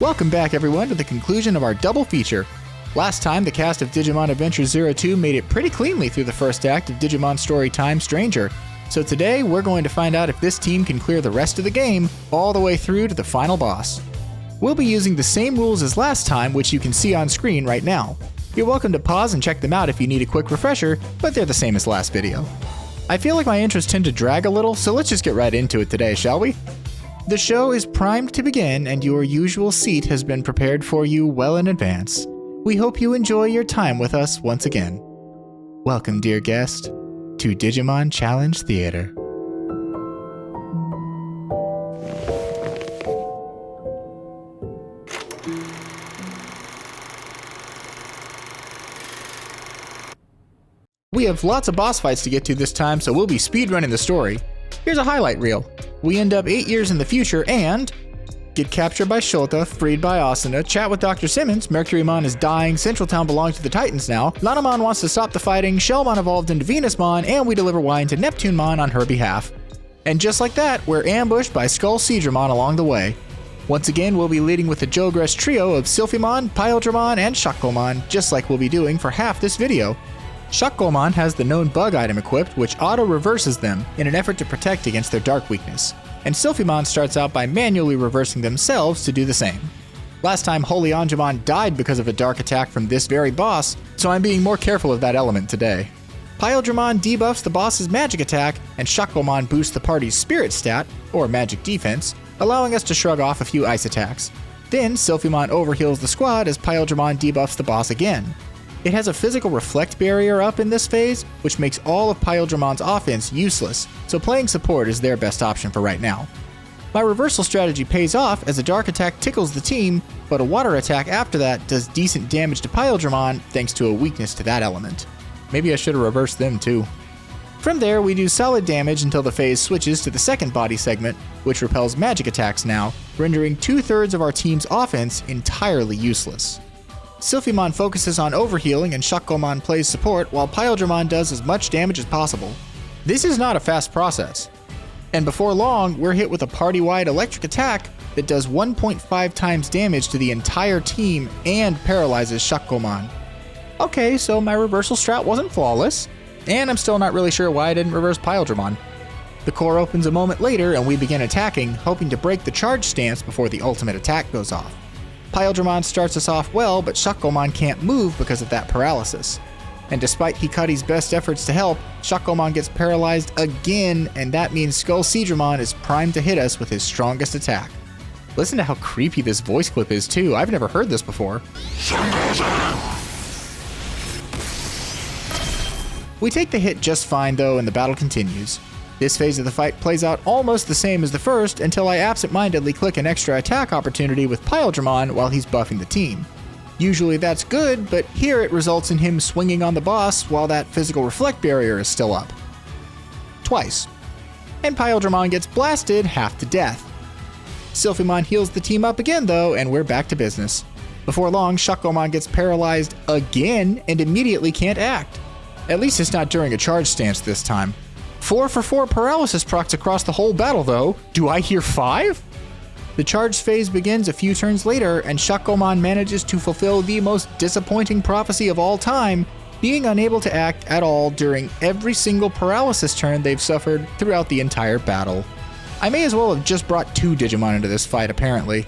Welcome back everyone to the conclusion of our double feature. Last time, the cast of Digimon Adventure 02 made it pretty cleanly through the first act of Digimon Storytime Stranger. So today, we're going to find out if this team can clear the rest of the game all the way through to the final boss. We'll be using the same rules as last time, which you can see on screen right now. You're welcome to pause and check them out if you need a quick refresher, but they're the same as last video. I feel like my intros tend to drag a little, so let's just get right into it today, shall we? The show is primed to begin, and your usual seat has been prepared for you well in advance. We hope you enjoy your time with us once again. Welcome, dear guest, to Digimon Challenge Theatre. We have lots of boss fights to get to this time, so we'll be speedrunning the story. Here's a highlight reel. We end up 8 years in the future and get captured by Shota, freed by Asuna, chat with Dr. Simmons, Mercurymon is dying, Central Town belongs to the Titans now, Lanamon wants to stop the fighting, Shellmon evolved into Venusmon, and we deliver wine to Neptunemon on her behalf. And just like that, we're ambushed by SkullSeadramon along the way. Once again, we'll be leading with the Jogress trio of Sylphimon, Pyledramon, and Shakomon, just like we'll be doing for half this video. Shakomon has the known bug item equipped, which auto-reverses them in an effort to protect against their dark weakness, and Sylphimon starts out by manually reversing themselves to do the same. Last time, Holy Angemon died because of a dark attack from this very boss, so I'm being more careful of that element today. Pyledramon debuffs the boss's magic attack, and Shakomon boosts the party's spirit stat, or magic defense, allowing us to shrug off a few ice attacks. Then, Sylphimon overheals the squad as Pyledramon debuffs the boss again. It has a physical reflect barrier up in this phase, which makes all of Pyledramon's offense useless, so playing support is their best option for right now. My reversal strategy pays off as a dark attack tickles the team, but a water attack after that does decent damage to Pyledramon thanks to a weakness to that element. Maybe I should have reversed them too. From there, we do solid damage until the phase switches to the second body segment, which repels magic attacks now, rendering 2/3 of our team's offense entirely useless. Sylphimon focuses on overhealing and Shakomon plays support while Pyledramon does as much damage as possible. This is not a fast process. And before long, we're hit with a party-wide electric attack that does 1.5 times damage to the entire team and paralyzes Shakomon. Okay, so my reversal strat wasn't flawless, and I'm still not really sure why I didn't reverse Pyledramon. The core opens a moment later and we begin attacking, hoping to break the charge stance before the ultimate attack goes off. Pyledramon starts us off well, but Shakomon can't move because of that paralysis. And despite Hikari's best efforts to help, Shakomon gets paralyzed again, and that means SkullSeadramon is primed to hit us with his strongest attack. Listen to how creepy this voice clip is too, I've never heard this before. We take the hit just fine though, and the battle continues. This phase of the fight plays out almost the same as the first until I absent-mindedly click an extra attack opportunity with Pyledramon while he's buffing the team. Usually that's good, but here it results in him swinging on the boss while that physical reflect barrier is still up. Twice. And Pyledramon gets blasted half to death. Sylphimon heals the team up again though, and we're back to business. Before long, Shakomon gets paralyzed again and immediately can't act. At least it's not during a charge stance this time. 4 for 4 paralysis procs across the whole battle though. Do I hear 5? The charge phase begins a few turns later, and Shakomon manages to fulfill the most disappointing prophecy of all time, being unable to act at all during every single paralysis turn they've suffered throughout the entire battle. I may as well have just brought 2 Digimon into this fight apparently.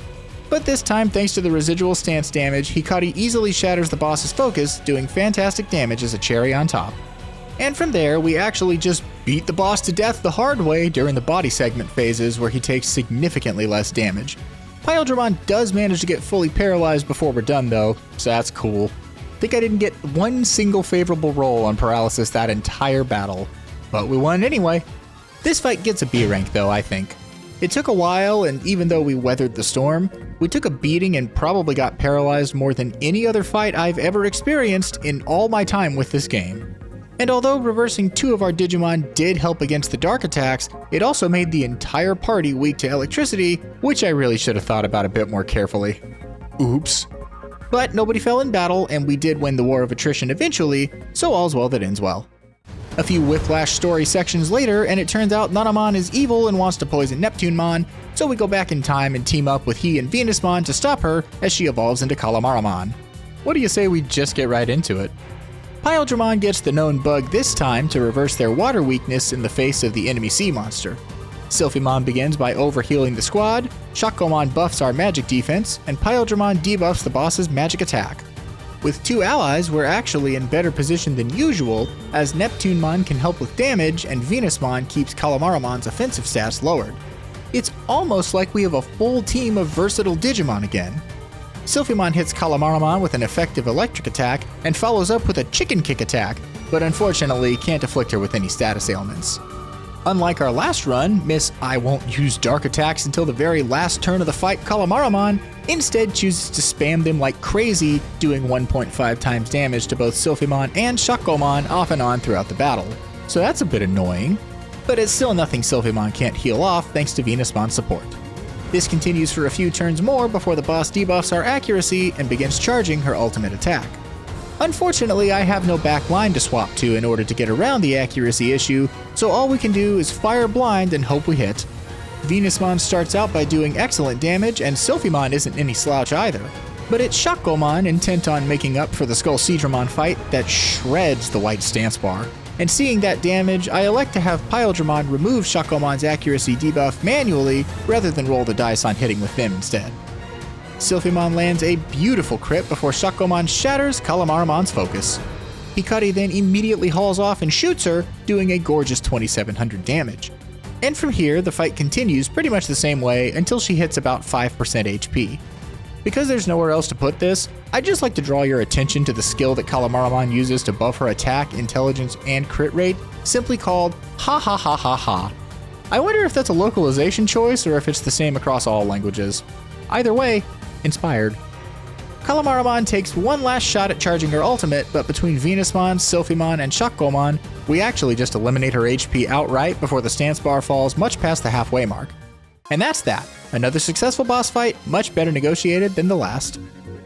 But this time, thanks to the residual stance damage, Hikari easily shatters the boss's focus, doing fantastic damage as a cherry on top. And from there, we actually just beat the boss to death the hard way during the body segment phases where he takes significantly less damage. Pyledramon does manage to get fully paralyzed before we're done though, so that's cool. Think I didn't get one single favorable roll on paralysis that entire battle, but we won anyway. This fight gets a B rank though, I think. It took a while, and even though we weathered the storm, we took a beating and probably got paralyzed more than any other fight I've ever experienced in all my time with this game. And although reversing 2 of our Digimon did help against the dark attacks, it also made the entire party weak to electricity, which I really should have thought about a bit more carefully. Oops. But nobody fell in battle, and we did win the war of attrition eventually, so all's well that ends well. A few Whiplash story sections later, and it turns out Junomon is evil and wants to poison Neptunemon, so we go back in time and team up with he and Venusmon to stop her as she evolves into Calamaramon. What do you say we just get right into it? Pyldramon gets the known bug this time to reverse their water weakness in the face of the enemy sea monster. Sylphimon begins by overhealing the squad, Shockgomon buffs our magic defense, and Pyldramon debuffs the boss's magic attack. With two allies, we're actually in better position than usual, as Neptunemon can help with damage and Venusmon keeps Calamaramon's offensive stats lowered. It's almost like we have a full team of versatile Digimon again. Sylphimon hits Calamaramon with an effective electric attack and follows up with a chicken kick attack, but unfortunately can't afflict her with any status ailments. Unlike our last run, Miss I won't use dark attacks until the very last turn of the fight Calamaramon instead chooses to spam them like crazy, doing 1.5 times damage to both Sylphimon and Shockgomon off and on throughout the battle. So that's a bit annoying, but it's still nothing Sylphimon can't heal off thanks to Venusmon's support. This continues for a few turns more before the boss debuffs our accuracy and begins charging her ultimate attack. Unfortunately, I have no back line to swap to in order to get around the accuracy issue, so all we can do is fire blind and hope we hit. Venusmon starts out by doing excellent damage, and Sylphimon isn't any slouch either. But it's Shockgomon, intent on making up for the SkullSeadramon fight, that shreds the white stance bar. And seeing that damage, I elect to have Pyldramon remove Shockgomon's accuracy debuff manually rather than roll the dice on hitting with them instead. Sylphimon lands a beautiful crit before Shockgomon shatters Calamaramon's focus. Hikari then immediately hauls off and shoots her, doing a gorgeous 2700 damage. And from here, the fight continues pretty much the same way until she hits about 5% HP. Because there's nowhere else to put this, I'd just like to draw your attention to the skill that Calamaramon uses to buff her attack, intelligence, and crit rate, simply called Ha Ha Ha Ha Ha. I wonder if that's a localization choice or if it's the same across all languages. Either way, inspired. Calamaramon takes one last shot at charging her ultimate, but between Venusmon, Sylphimon, and Shockgomon, we actually just eliminate her HP outright before the stance bar falls much past the halfway mark. And that's that. Another successful boss fight, much better negotiated than the last.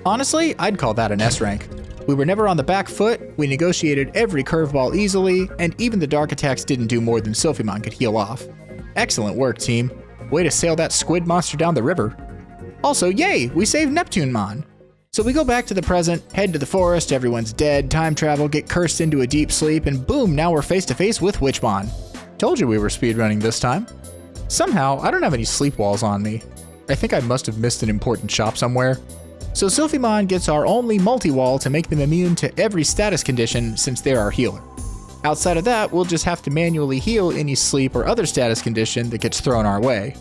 Honestly, I'd call that an S rank. We were never on the back foot, we negotiated every curveball easily, and even the dark attacks didn't do more than Sylphimon could heal off. Excellent work, team. Way to sail that squid monster down the river. Also, yay, we saved Neptunemon. So we go back to the present, head to the forest, everyone's dead, time travel, get cursed into a deep sleep, and boom, now we're face to face with Witchmon. Told you we were speedrunning this time. Somehow, I don't have any sleep walls on me. I think I must have missed an important shop somewhere. So Sylphimon gets our only multi-wall to make them immune to every status condition since they're our healer. Outside of that, we'll just have to manually heal any sleep or other status condition that gets thrown our way.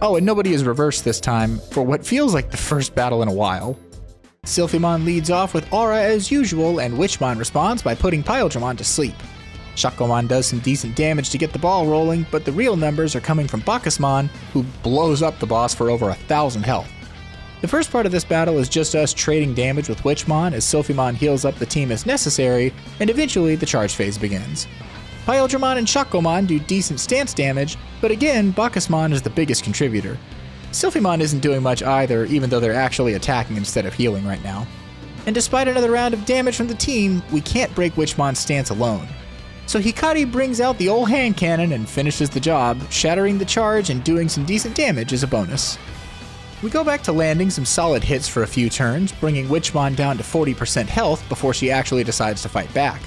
Oh, and nobody is reversed this time for what feels like the first battle in a while. Sylphimon leads off with Aura as usual, and Witchmon responds by putting Pyldramon to sleep. Shockgomon does some decent damage to get the ball rolling, but the real numbers are coming from Barbamon, who blows up the boss for over 1,000 health. The first part of this battle is just us trading damage with Witchmon as Sylphimon heals up the team as necessary, and eventually the charge phase begins. Pyldramon and Shockgomon do decent stance damage, but again, Barbamon is the biggest contributor. Sylphimon isn't doing much either, even though they're actually attacking instead of healing right now. And despite another round of damage from the team, we can't break Witchmon's stance alone. So Hikari brings out the old hand cannon and finishes the job, shattering the charge and doing some decent damage as a bonus. We go back to landing some solid hits for a few turns, bringing Witchmon down to 40% health before she actually decides to fight back.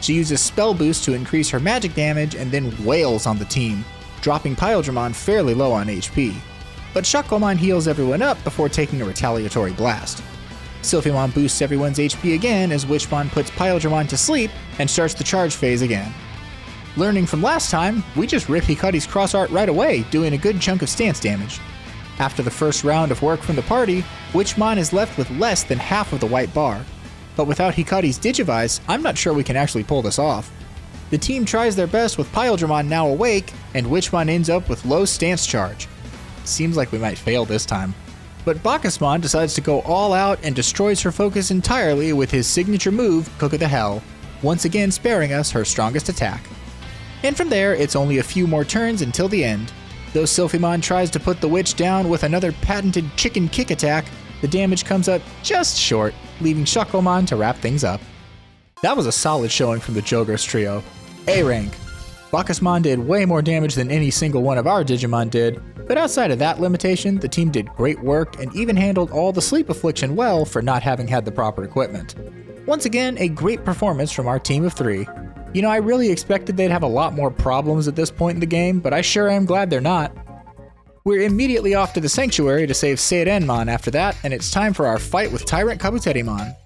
She uses Spell Boost to increase her magic damage and then wails on the team, dropping Pyldramon fairly low on HP. But Shockgomon heals everyone up before taking a retaliatory blast. Sylphimon boosts everyone's HP again as Witchmon puts Pyldramon to sleep and starts the charge phase again. Learning from last time, we just rip Hikari's cross art right away, doing a good chunk of stance damage. After the first round of work from the party, Witchmon is left with less than half of the white bar. But without Hikari's Digivice, I'm not sure we can actually pull this off. The team tries their best with Pyldramon now awake, and Witchmon ends up with low stance charge. Seems like we might fail this time. But Barbamon decides to go all out and destroys her focus entirely with his signature move, Cook of the Hell, once again sparing us her strongest attack. And from there, it's only a few more turns until the end. Though Sylphimon tries to put the witch down with another patented chicken kick attack, the damage comes up just short, leaving Shockgomon to wrap things up. That was a solid showing from the Jogos trio. A rank. Bacchusmon did way more damage than any single one of our Digimon did, but outside of that limitation, the team did great work and even handled all the sleep affliction well for not having had the proper equipment. Once again, a great performance from our team of 3. You know, I really expected they'd have a lot more problems at this point in the game, but I sure am glad they're not. We're immediately off to the Sanctuary to save Seirenmon after that, and it's time for our fight with TyrantKabuterimon.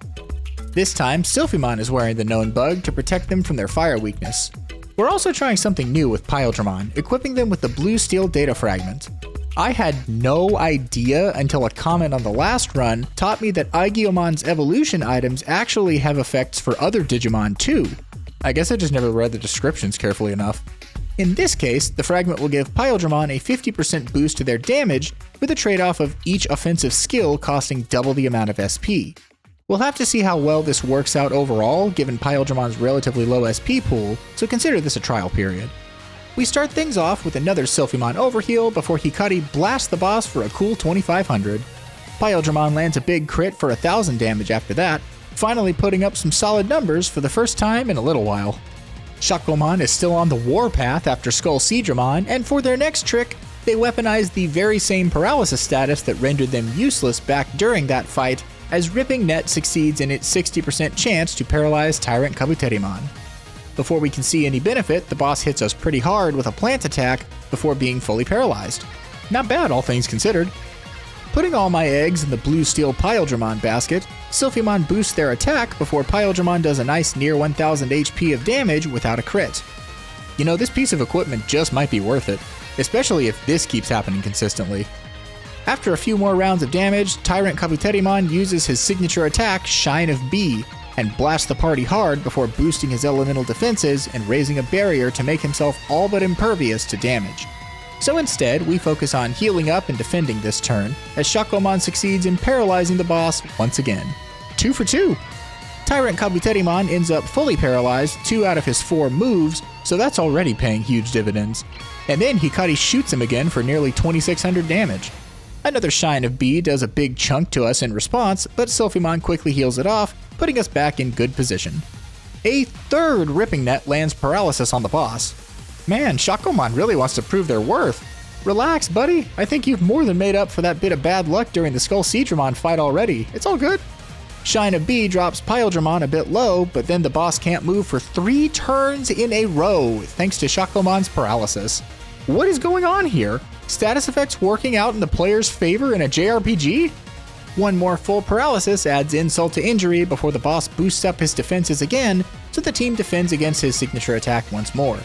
This time, Sylphimon is wearing the known bug to protect them from their fire weakness. We're also trying something new with Pyldramon, equipping them with the blue steel data fragment. I had no idea until a comment on the last run taught me that Aigyomon's evolution items actually have effects for other Digimon too. I guess I just never read the descriptions carefully enough. In this case, the fragment will give Pyldramon a 50% boost to their damage with a trade-off of each offensive skill costing double the amount of SP. We'll have to see how well this works out overall, given Pyldраmon's relatively low SP pool, so consider this a trial period. We start things off with another Sylphimon overheal before Hikari blasts the boss for a cool 2500. Pyldramon lands a big crit for 1000 damage after that, finally putting up some solid numbers for the first time in a little while. Shakomon is still on the warpath after SkullSeadramon, and for their next trick, they weaponize the very same paralysis status that rendered them useless back during that fight, as Ripping Net succeeds in its 60% chance to paralyze TyrantKabuterimon. Before we can see any benefit, the boss hits us pretty hard with a plant attack before being fully paralyzed. Not bad, all things considered. Putting all my eggs in the blue steel Pyldramon basket, Sylphimon boosts their attack before Pyldramon does a nice near 1000 HP of damage without a crit. You know, this piece of equipment just might be worth it, especially if this keeps happening consistently. After a few more rounds of damage, TyrantKabuterimon uses his signature attack, Shine of B, and blasts the party hard before boosting his elemental defenses and raising a barrier to make himself all but impervious to damage. So instead, we focus on healing up and defending this turn, as Shakomon succeeds in paralyzing the boss once again. 2 for 2! TyrantKabuterimon ends up fully paralyzed 2 out of his 4 moves, so that's already paying huge dividends. And then Hikari shoots him again for nearly 2600 damage. Another Shine of B does a big chunk to us in response, but Sylphimon quickly heals it off, putting us back in good position. A third Ripping Net lands paralysis on the boss. Man, Shakomon really wants to prove their worth. Relax, buddy. I think you've more than made up for that bit of bad luck during the SkullSeadramon fight already. It's all good. Shine of B drops Pyldramon a bit low, but then the boss can't move for 3 turns in a row, thanks to Shakomon's paralysis. What is going on here? Status effects working out in the player's favor in a JRPG? One more full paralysis adds insult to injury before the boss boosts up his defenses again, so the team defends against his signature attack once more.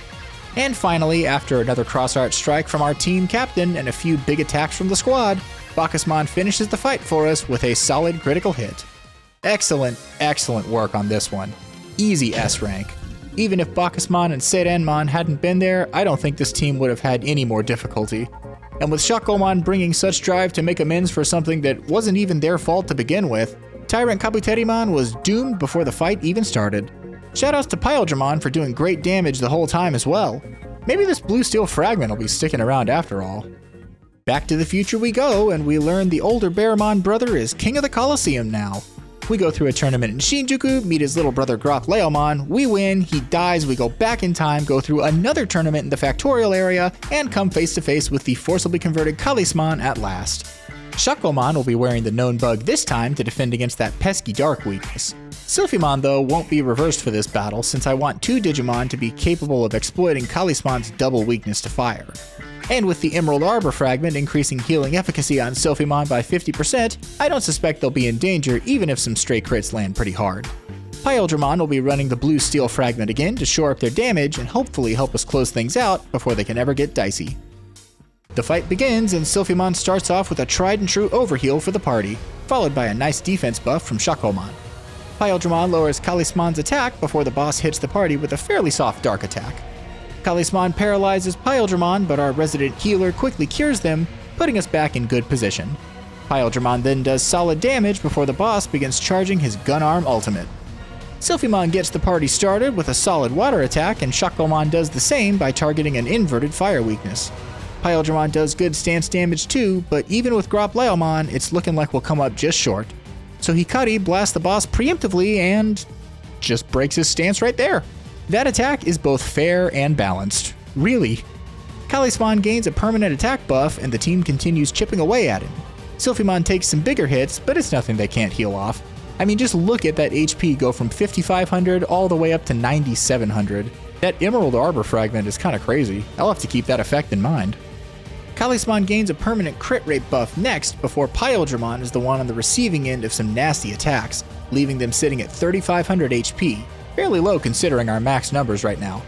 And finally, after another cross-arch strike from our team captain and a few big attacks from the squad, Bacchusmon finishes the fight for us with a solid critical hit. Excellent, excellent work on this one. Easy S rank. Even if Bacchusmon and Seirenmon hadn't been there, I don't think this team would have had any more difficulty. And with Shakomon bringing such drive to make amends for something that wasn't even their fault to begin with, TyrantKabuterimon was doomed before the fight even started. Shoutouts to Pyldramon for doing great damage the whole time as well. Maybe this blue steel fragment will be sticking around after all. Back to the future we go, and we learn the older Barbamon brother is king of the Colosseum now. We go through a tournament in Shinjuku, meet his little brother Leviamon, we win, he dies, we go back in time, go through another tournament in the Factorial area, and come face to face with the forcibly converted Callismon at last. Shakomon will be wearing the known bug this time to defend against that pesky dark weakness. Sylphimon, though, won't be reversed for this battle since I want 2 Digimon to be capable of exploiting Callismon's double weakness to fire. And with the Emerald Arbor fragment increasing healing efficacy on Sylphimon by 50%, I don't suspect they'll be in danger even if some stray crits land pretty hard. Pyldramon will be running the blue steel fragment again to shore up their damage and hopefully help us close things out before they can ever get dicey. The fight begins and Sylphimon starts off with a tried and true overheal for the party, followed by a nice defense buff from Shakomon. Pyldramon lowers Callismon's attack before the boss hits the party with a fairly soft dark attack. Callismon paralyzes Pyldramon, but our resident healer quickly cures them, putting us back in good position. Pyldramon then does solid damage before the boss begins charging his gun arm ultimate. Sylphimon gets the party started with a solid water attack, and Shakomon does the same by targeting an inverted fire weakness. Pyldramon does good stance damage too, but even with Leviamon, it's looking like we'll come up just short. So Hikari blasts the boss preemptively and just breaks his stance right there. That attack is both fair and balanced. Really. Callismon gains a permanent attack buff and the team continues chipping away at him. Sylphimon takes some bigger hits, but it's nothing they can't heal off. I mean, just look at that HP go from 5,500 all the way up to 9,700. That Emerald Arbor fragment is kinda crazy. I'll have to keep that effect in mind. Callismon gains a permanent crit rate buff next before Pyldramon is the one on the receiving end of some nasty attacks, leaving them sitting at 3,500 HP, fairly low considering our max numbers right now.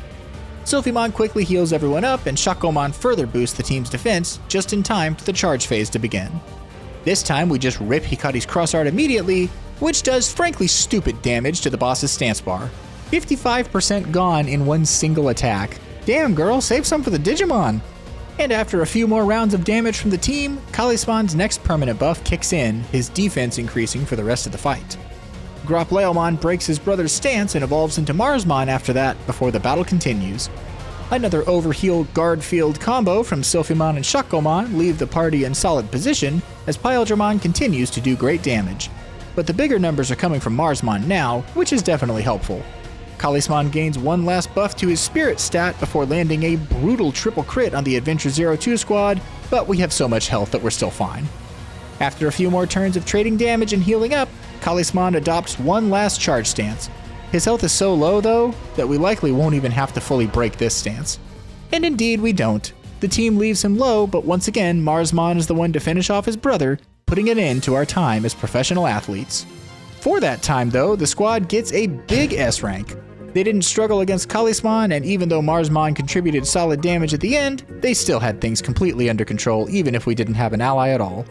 Sylphimon quickly heals everyone up and Shakomon further boosts the team's defense just in time for the charge phase to begin. This time we just rip Hikari's cross art immediately, which does frankly stupid damage to the boss's stance bar. 55% gone in one single attack. Damn girl, save some for the Digimon! And after a few more rounds of damage from the team, Callismon's next permanent buff kicks in, his defense increasing for the rest of the fight. Leviamon breaks his brother's stance and evolves into Marsmon after that before the battle continues. Another overheal guard field combo from Sylphimon and Shakomon leave the party in solid position as Pyldramon continues to do great damage. But the bigger numbers are coming from Marsmon now, which is definitely helpful. Callismon gains one last buff to his spirit stat before landing a brutal triple crit on the Adventure 02 squad, but we have so much health that we're still fine. After a few more turns of trading damage and healing up, Callismon adopts one last charge stance. His health is so low though, that we likely won't even have to fully break this stance. And indeed we don't. The team leaves him low, but once again Marsmon is the one to finish off his brother, putting an end to our time as professional athletes. For that time though, the squad gets a big S rank. They didn't struggle against Callismon, and even though Marsmon contributed solid damage at the end, they still had things completely under control even if we didn't have an ally at all.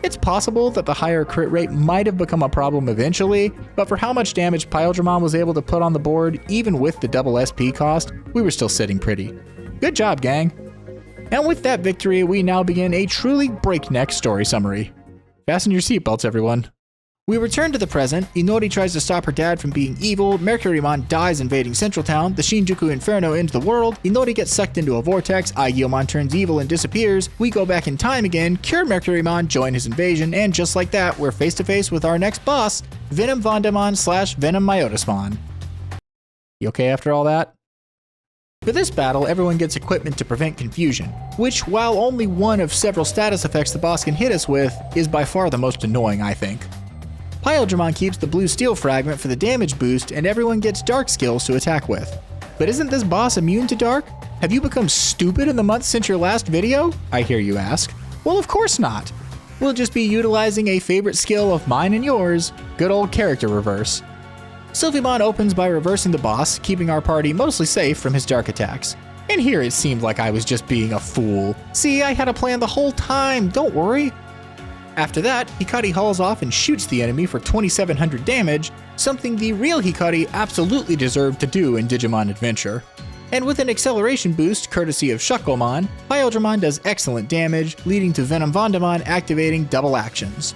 It's possible that the higher crit rate might have become a problem eventually, but for how much damage Pyldramon was able to put on the board, even with the double SP cost, we were still sitting pretty. Good job, gang! And with that victory, we now begin a truly breakneck story summary. Fasten your seatbelts, everyone. We return to the present. Inori tries to stop her dad from being evil, Mercurymon dies invading Central Town, the Shinjuku Inferno ends the world, Inori gets sucked into a vortex, Aigiyomon turns evil and disappears, we go back in time again, cure Mercurymon, join his invasion, and just like that, we're face to face with our next boss, VenomVandemon / VenomMyotismon. You okay after all that? For this battle, everyone gets equipment to prevent confusion, which, while only one of several status effects the boss can hit us with, is by far the most annoying, I think. Pyldramon keeps the blue steel fragment for the damage boost, and everyone gets dark skills to attack with. But isn't this boss immune to dark? Have you become stupid in the month since your last video? I hear you ask. Well, of course not. We'll just be utilizing a favorite skill of mine and yours, good old character reverse. Sylphimon opens by reversing the boss, keeping our party mostly safe from his dark attacks. And here it seemed like I was just being a fool. See, I had a plan the whole time, don't worry. After that, Hikari hauls off and shoots the enemy for 2,700 damage, something the real Hikari absolutely deserved to do in Digimon Adventure. And with an acceleration boost courtesy of Shakomon, Pyldramon does excellent damage, leading to VenomVandemon activating double actions.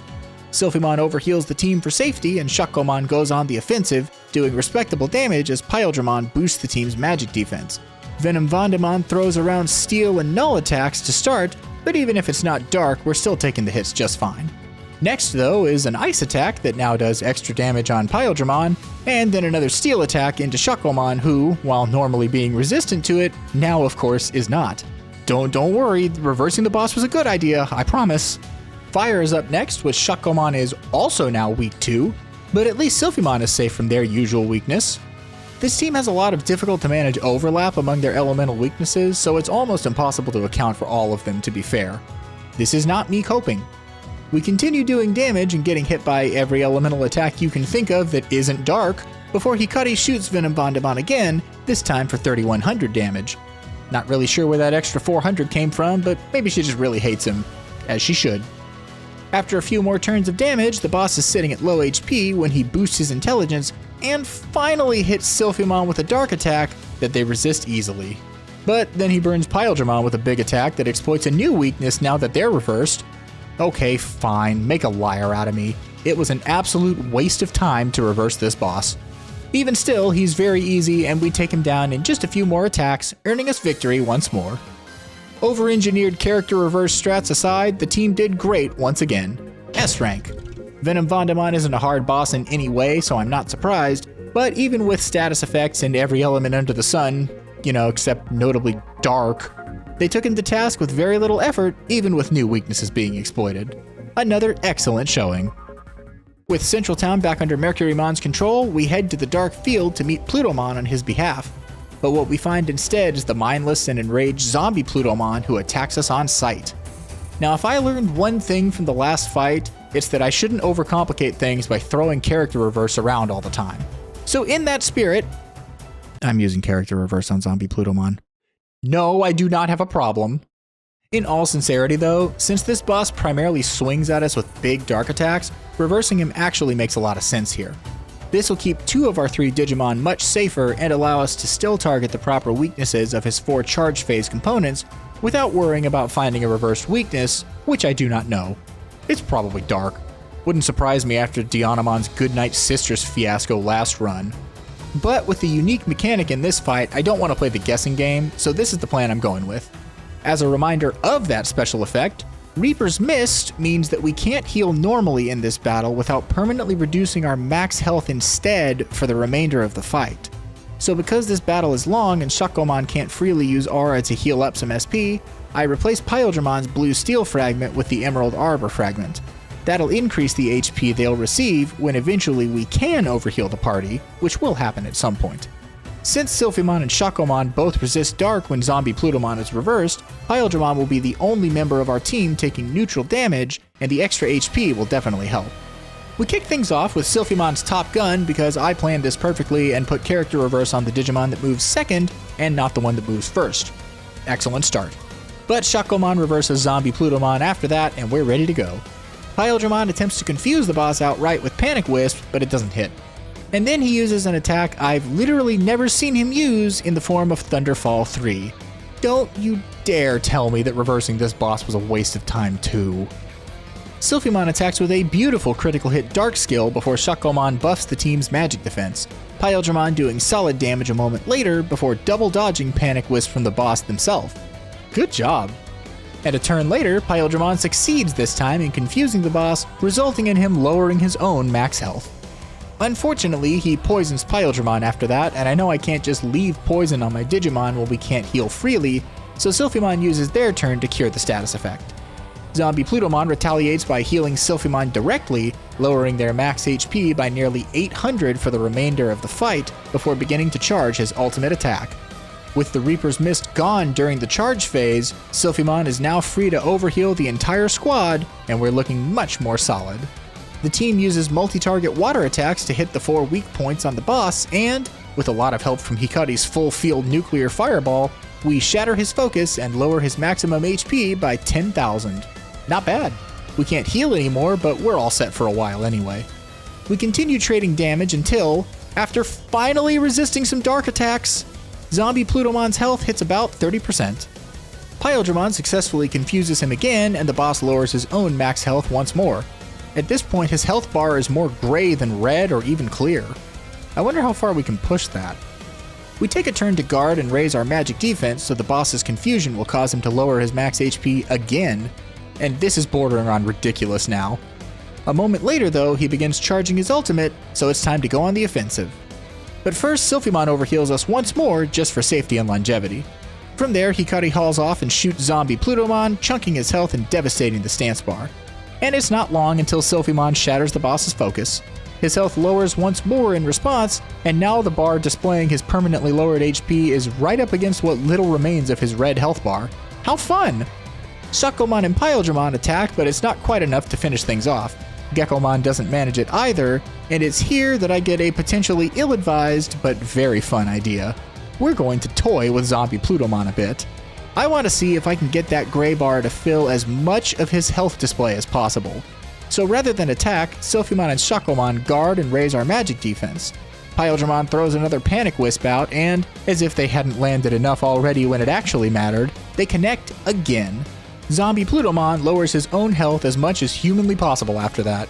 Sylphimon overheals the team for safety and Shakomon goes on the offensive, doing respectable damage as Pyldramon boosts the team's magic defense. VenomVandemon throws around steel and null attacks to start, but even if it's not dark, we're still taking the hits just fine. Next though is an ice attack that now does extra damage on Pyldramon, and then another steel attack into Shakomon who, while normally being resistant to it, now of course is not. Don't worry, reversing the boss was a good idea, I promise. Fire is up next, which Shakomon is also now weak to, but at least Sylphimon is safe from their usual weakness. This team has a lot of difficult to manage overlap among their elemental weaknesses, so it's almost impossible to account for all of them, to be fair. This is not me coping. We continue doing damage and getting hit by every elemental attack you can think of that isn't dark, before Hikari shoots VenomVandemon again, this time for 3,100 damage. Not really sure where that extra 400 came from, but maybe she just really hates him, as she should. After a few more turns of damage, the boss is sitting at low HP when he boosts his intelligence and finally hits Sylphimon with a dark attack that they resist easily. But then he burns Pyldramon with a big attack that exploits a new weakness now that they're reversed. Okay, fine, make a liar out of me. It was an absolute waste of time to reverse this boss. Even still, he's very easy and we take him down in just a few more attacks, earning us victory once more. Over-engineered character reverse strats aside, the team did great once again. S rank. VenomVandemon isn't a hard boss in any way, so I'm not surprised, But even with status effects and every element under the sun, except notably dark, they took him to task with very little effort, even with new weaknesses being exploited. Another excellent showing. With Central Town back under Mercurymon's control, we head to the Dark Field to meet Plutomon on his behalf. But what we find instead is the mindless and enraged ZombiePlutomon who attacks us on sight. Now, if I learned one thing from the last fight, it's that I shouldn't overcomplicate things by throwing character reverse around all the time. So in that spirit, I'm using character reverse on ZombiePlutomon. No, I do not have a problem. In all sincerity though, since this boss primarily swings at us with big dark attacks, reversing him actually makes a lot of sense here. This will keep 2 of our 3 Digimon much safer and allow us to still target the proper weaknesses of his 4 charge phase components without worrying about finding a reversed weakness, which I do not know. It's probably dark. Wouldn't surprise me after Dianamon's Goodnight Sisters fiasco last run. But with the unique mechanic in this fight, I don't want to play the guessing game, so this is the plan I'm going with. As a reminder of that special effect, Reaper's Mist means that we can't heal normally in this battle without permanently reducing our max health instead for the remainder of the fight. So because this battle is long and Shakomon can't freely use Aura to heal up some SP, I replace Pyldremon's Blue Steel Fragment with the Emerald Arbor Fragment. That'll increase the HP they'll receive when eventually we can overheal the party, which will happen at some point. Since Silphymon and Shakomon both resist Dark when ZombiePlutomon is reversed, Pyldremon will be the only member of our team taking neutral damage, and the extra HP will definitely help. We kick things off with Silphymon's Top Gun because I planned this perfectly and put character reverse on the Digimon that moves second and not the one that moves first. Excellent start. But Shakomon reverses ZombiePlutomon after that and we're ready to go. Pyldremon attempts to confuse the boss outright with Panic Wisp, but it doesn't hit. And then he uses an attack I've literally never seen him use in the form of Thunderfall 3. Don't you dare tell me that reversing this boss was a waste of time too. Silphymon attacks with a beautiful critical hit Dark skill before Shakomon buffs the team's magic defense, Pyldremon doing solid damage a moment later before double dodging Panic Wisp from the boss themselves. Good job. And a turn later, Pyldremon succeeds this time in confusing the boss, resulting in him lowering his own max health. Unfortunately, he poisons Pyldremon after that, and I know I can't just leave poison on my Digimon when we can't heal freely, so Silphymon uses their turn to cure the status effect. ZombiePlutomon retaliates by healing Silphymon directly, lowering their max HP by nearly 800 for the remainder of the fight before beginning to charge his ultimate attack. With the Reaper's Mist gone during the charge phase, Silphymon is now free to overheal the entire squad, and we're looking much more solid. The team uses multi-target water attacks to hit the 4 weak points on the boss, and, with a lot of help from Hikari's full-field nuclear fireball, we shatter his focus and lower his maximum HP by 10,000. Not bad. We can't heal anymore, but we're all set for a while anyway. We continue trading damage until, after finally resisting some dark attacks, ZombiePlutomon's health hits about 30%. Pyldremon successfully confuses him again, and the boss lowers his own max health once more. At this point, his health bar is more gray than red or even clear. I wonder how far we can push that. We take a turn to guard and raise our magic defense so the boss's confusion will cause him to lower his max HP again, and this is bordering on ridiculous now. A moment later though, he begins charging his ultimate, so it's time to go on the offensive. But first, Silphymon overheals us once more just for safety and longevity. From there, Hikari hauls off and shoots ZombiePlutomon, chunking his health and devastating the stance bar. And it's not long until Silphymon shatters the boss's focus. His health lowers once more in response, and now the bar displaying his permanently lowered HP is right up against what little remains of his red health bar. How fun! Shakomon and Pyldremon attack, but it's not quite enough to finish things off. Gekomon doesn't manage it either, and it's here that I get a potentially ill-advised but very fun idea. We're going to toy with ZombiePlutomon a bit. I want to see if I can get that gray bar to fill as much of his health display as possible. So rather than attack, Silphymon and Shakomon guard and raise our magic defense. Pyldremon throws another Panic Wisp out, and, as if they hadn't landed enough already when it actually mattered, they connect again. ZombiePlutomon lowers his own health as much as humanly possible after that.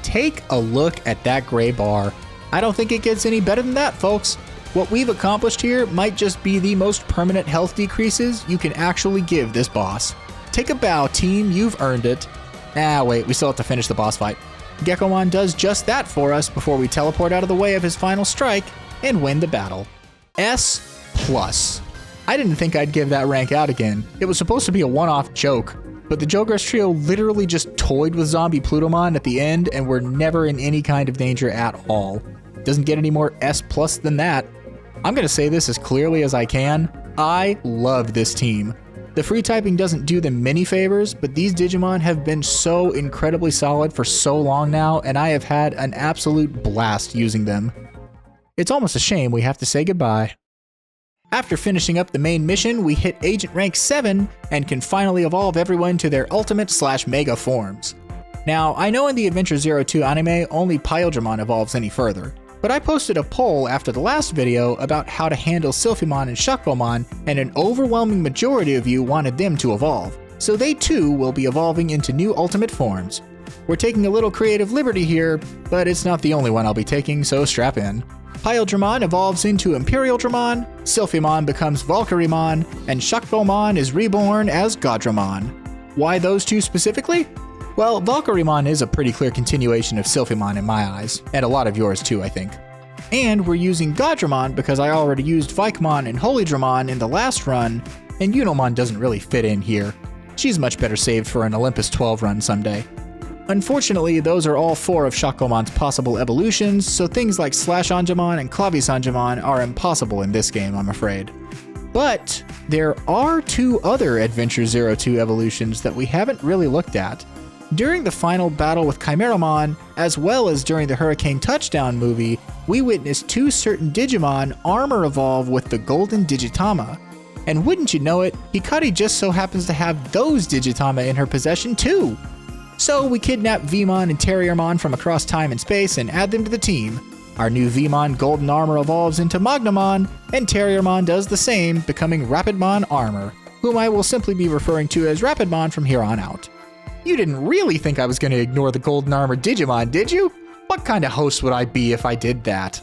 Take a look at that gray bar. I don't think it gets any better than that, folks. What we've accomplished here might just be the most permanent health decreases you can actually give this boss. Take a bow, team, you've earned it. Wait, we still have to finish the boss fight. Geckomon does just that for us before we teleport out of the way of his final strike and win the battle. S+. I didn't think I'd give that rank out again. It was supposed to be a one-off joke, but the Jogras trio literally just toyed with ZombiePlutomon at the end and were never in any kind of danger at all. Doesn't get any more S+ than that. I'm gonna say this as clearly as I can. I love this team. The free typing doesn't do them many favors, but these Digimon have been so incredibly solid for so long now, and I have had an absolute blast using them. It's almost a shame we have to say goodbye. After finishing up the main mission, we hit Agent Rank 7 and can finally evolve everyone to their ultimate/mega forms. Now, I know in the Adventure 02 anime, only Pyldramon evolves any further, but I posted a poll after the last video about how to handle Sylphimon and Shucklemon, and an overwhelming majority of you wanted them to evolve, so they too will be evolving into new ultimate forms. We're taking a little creative liberty here, but it's not the only one I'll be taking, so strap in. Pyldramon evolves into Imperialdramon, Sylphimon becomes Valkyrymon, and Shucklemon is reborn as Godramon. Why those two specifically? Well, Valkyrymon is a pretty clear continuation of Sylphimon in my eyes, and a lot of yours too, I think. And we're using Godramon because I already used Vikemon and Holydramon in the last run, and Junomon doesn't really fit in here. She's much better saved for an Olympus 12 run someday. Unfortunately, those are all 4 of Shucklemon's possible evolutions, so things like Slash-Angemon and Clavisangemon are impossible in this game, I'm afraid. But there are 2 other Adventure 02 evolutions that we haven't really looked at. During the final battle with Chimeraemon, as well as during the Hurricane Touchdown movie, we witnessed 2 certain Digimon armor evolve with the Golden Digitama. And wouldn't you know it, Hikari just so happens to have those Digitama in her possession too! So we kidnap Vemon and Terriermon from across time and space and add them to the team. Our new Vemon Golden Armor evolves into Magnamon, and Terriermon does the same, becoming Rapidmon Armor, whom I will simply be referring to as Rapidmon from here on out. You didn't really think I was going to ignore the Golden Armor Digimon, did you? What kind of host would I be if I did that?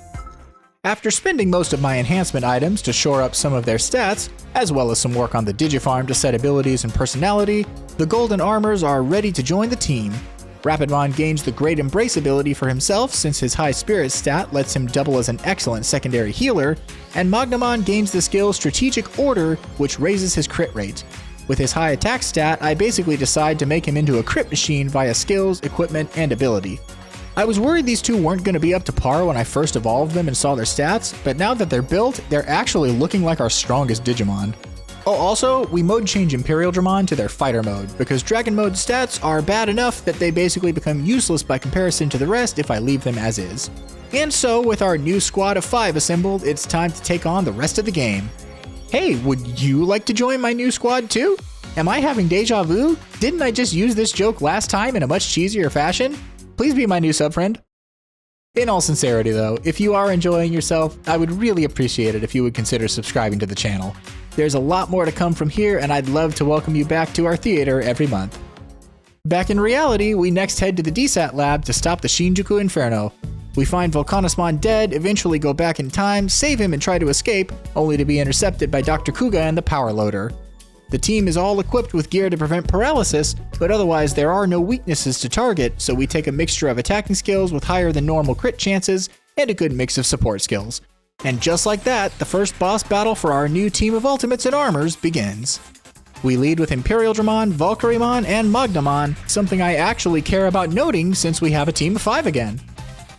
After spending most of my enhancement items to shore up some of their stats, as well as some work on the Digifarm to set abilities and personality, the Golden Armors are ready to join the team. Rapidmon gains the Great Embrace ability for himself since his high spirit stat lets him double as an excellent secondary healer, and Magnamon gains the skill Strategic Order, which raises his crit rate. With his high attack stat, I basically decide to make him into a crit machine via skills, equipment, and ability. I was worried these two weren't going to be up to par when I first evolved them and saw their stats, but now that they're built, they're actually looking like our strongest Digimon. Oh, also, we mode change Imperialdramon to their fighter mode, because Dragon mode stats are bad enough that they basically become useless by comparison to the rest if I leave them as is. And so, with our new squad of 5 assembled, it's time to take on the rest of the game. Hey, would you like to join my new squad too? Am I having deja vu? Didn't I just use this joke last time in a much cheesier fashion? Please be my new sub-friend. In all sincerity though, if you are enjoying yourself, I would really appreciate it if you would consider subscribing to the channel. There's a lot more to come from here, and I'd love to welcome you back to our theater every month. Back in reality, we next head to the DSAT lab to stop the Shinjuku Inferno. We find Volcanismon dead, eventually go back in time, save him and try to escape, only to be intercepted by Dr. Kuga and the Power Loader. The team is all equipped with gear to prevent paralysis, but otherwise there are no weaknesses to target, so we take a mixture of attacking skills with higher than normal crit chances, and a good mix of support skills. And just like that, the first boss battle for our new team of Ultimates and Armors begins. We lead with Imperialdramon, Valkyrymon, and Magnamon, something I actually care about noting since we have a team of 5 again.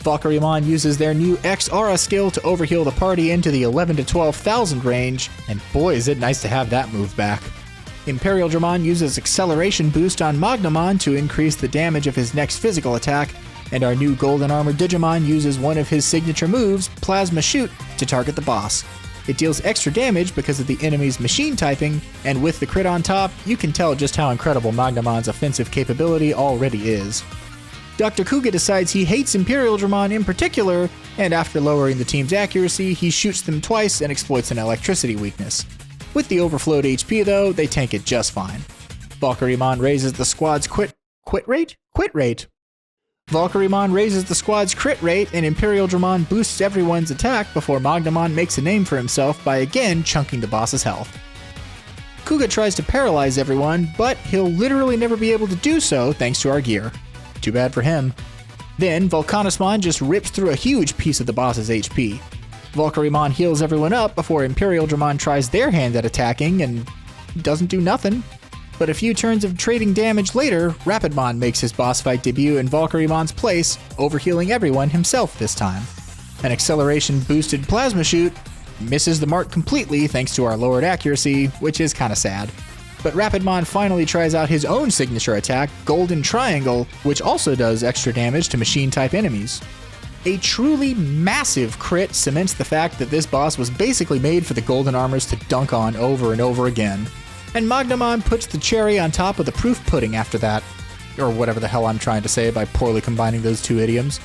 Valkyrymon uses their new X-Aura skill to overheal the party into the 11 to 12,000 range, and boy is it nice to have that move back. Imperialdramon uses Acceleration Boost on Magnamon to increase the damage of his next physical attack, and our new Golden Armor Digimon uses one of his signature moves, Plasma Shoot, to target the boss. It deals extra damage because of the enemy's machine typing, and with the crit on top, you can tell just how incredible Magnamon's offensive capability already is. Dr. Kuga decides he hates Imperialdramon in particular, and after lowering the team's accuracy, he shoots them twice and exploits an electricity weakness. With the overflowed HP though, they tank it just fine. Valkyrymon raises the squad's quit rate? Valkyrymon raises the squad's crit rate, and Imperialdramon boosts everyone's attack before Magnamon makes a name for himself by again chunking the boss's health. Kuga tries to paralyze everyone, but he'll literally never be able to do so thanks to our gear. Too bad for him. Then Volcanismon just rips through a huge piece of the boss's HP. Valkyremon heals everyone up before ImperialDramon tries their hand at attacking and doesn't do nothing. But a few turns of trading damage later, Rapidmon makes his boss fight debut in Valkyremon's place, overhealing everyone himself this time. An acceleration-boosted Plasma Shoot misses the mark completely thanks to our lowered accuracy, which is kinda sad. But Rapidmon finally tries out his own signature attack, Golden Triangle, which also does extra damage to machine-type enemies. A truly massive crit cements the fact that this boss was basically made for the Golden Armors to dunk on over and over again. And Magnamon puts the cherry on top of the proof pudding after that. Or whatever the hell I'm trying to say by poorly combining those two idioms.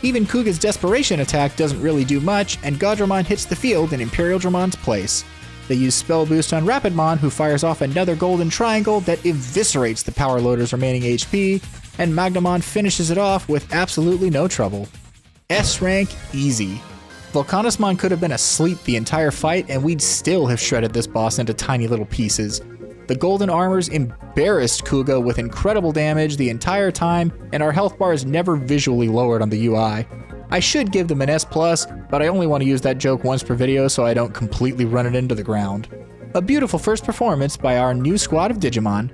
Even Kuga's Desperation attack doesn't really do much, and Godramon hits the field in ImperialDramon's place. They use Spell Boost on Rapidmon, who fires off another Golden Triangle that eviscerates the Power Loader's remaining HP, and Magnamon finishes it off with absolutely no trouble. S rank easy. Volcanismon could have been asleep the entire fight and we'd still have shredded this boss into tiny little pieces. The Golden Armors embarrassed Kuga with incredible damage the entire time, and our health bar is never visually lowered on the UI. I should give them an S+, but I only want to use that joke once per video so I don't completely run it into the ground. A beautiful first performance by our new squad of Digimon.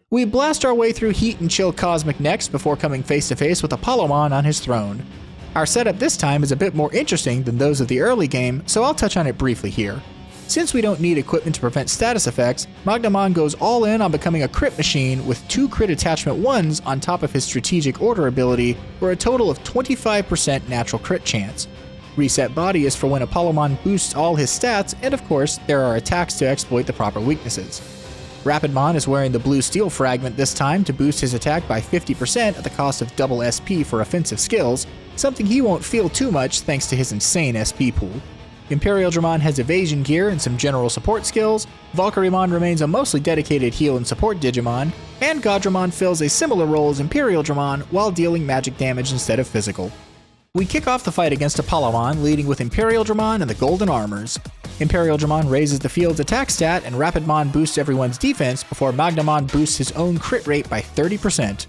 We blast our way through Heat and Chill Cosmic next before coming face to face with Apollomon on his throne. Our setup this time is a bit more interesting than those of the early game, so I'll touch on it briefly here. Since we don't need equipment to prevent status effects, Magnamon goes all in on becoming a crit machine with 2 crit attachment 1s on top of his strategic order ability for a total of 25% natural crit chance. Reset Body is for when Apollomon boosts all his stats, and of course, there are attacks to exploit the proper weaknesses. Rapidmon is wearing the Blue Steel Fragment this time to boost his attack by 50% at the cost of double SP for offensive skills, something he won't feel too much thanks to his insane SP pool. ImperialDramon has evasion gear and some general support skills, Valkyremon remains a mostly dedicated heal and support Digimon, and Godramon fills a similar role as ImperialDramon while dealing magic damage instead of physical. We kick off the fight against Apollomon, leading with ImperialDramon and the Golden Armors. ImperialDramon raises the field's attack stat and Rapidmon boosts everyone's defense before Magnamon boosts his own crit rate by 30%.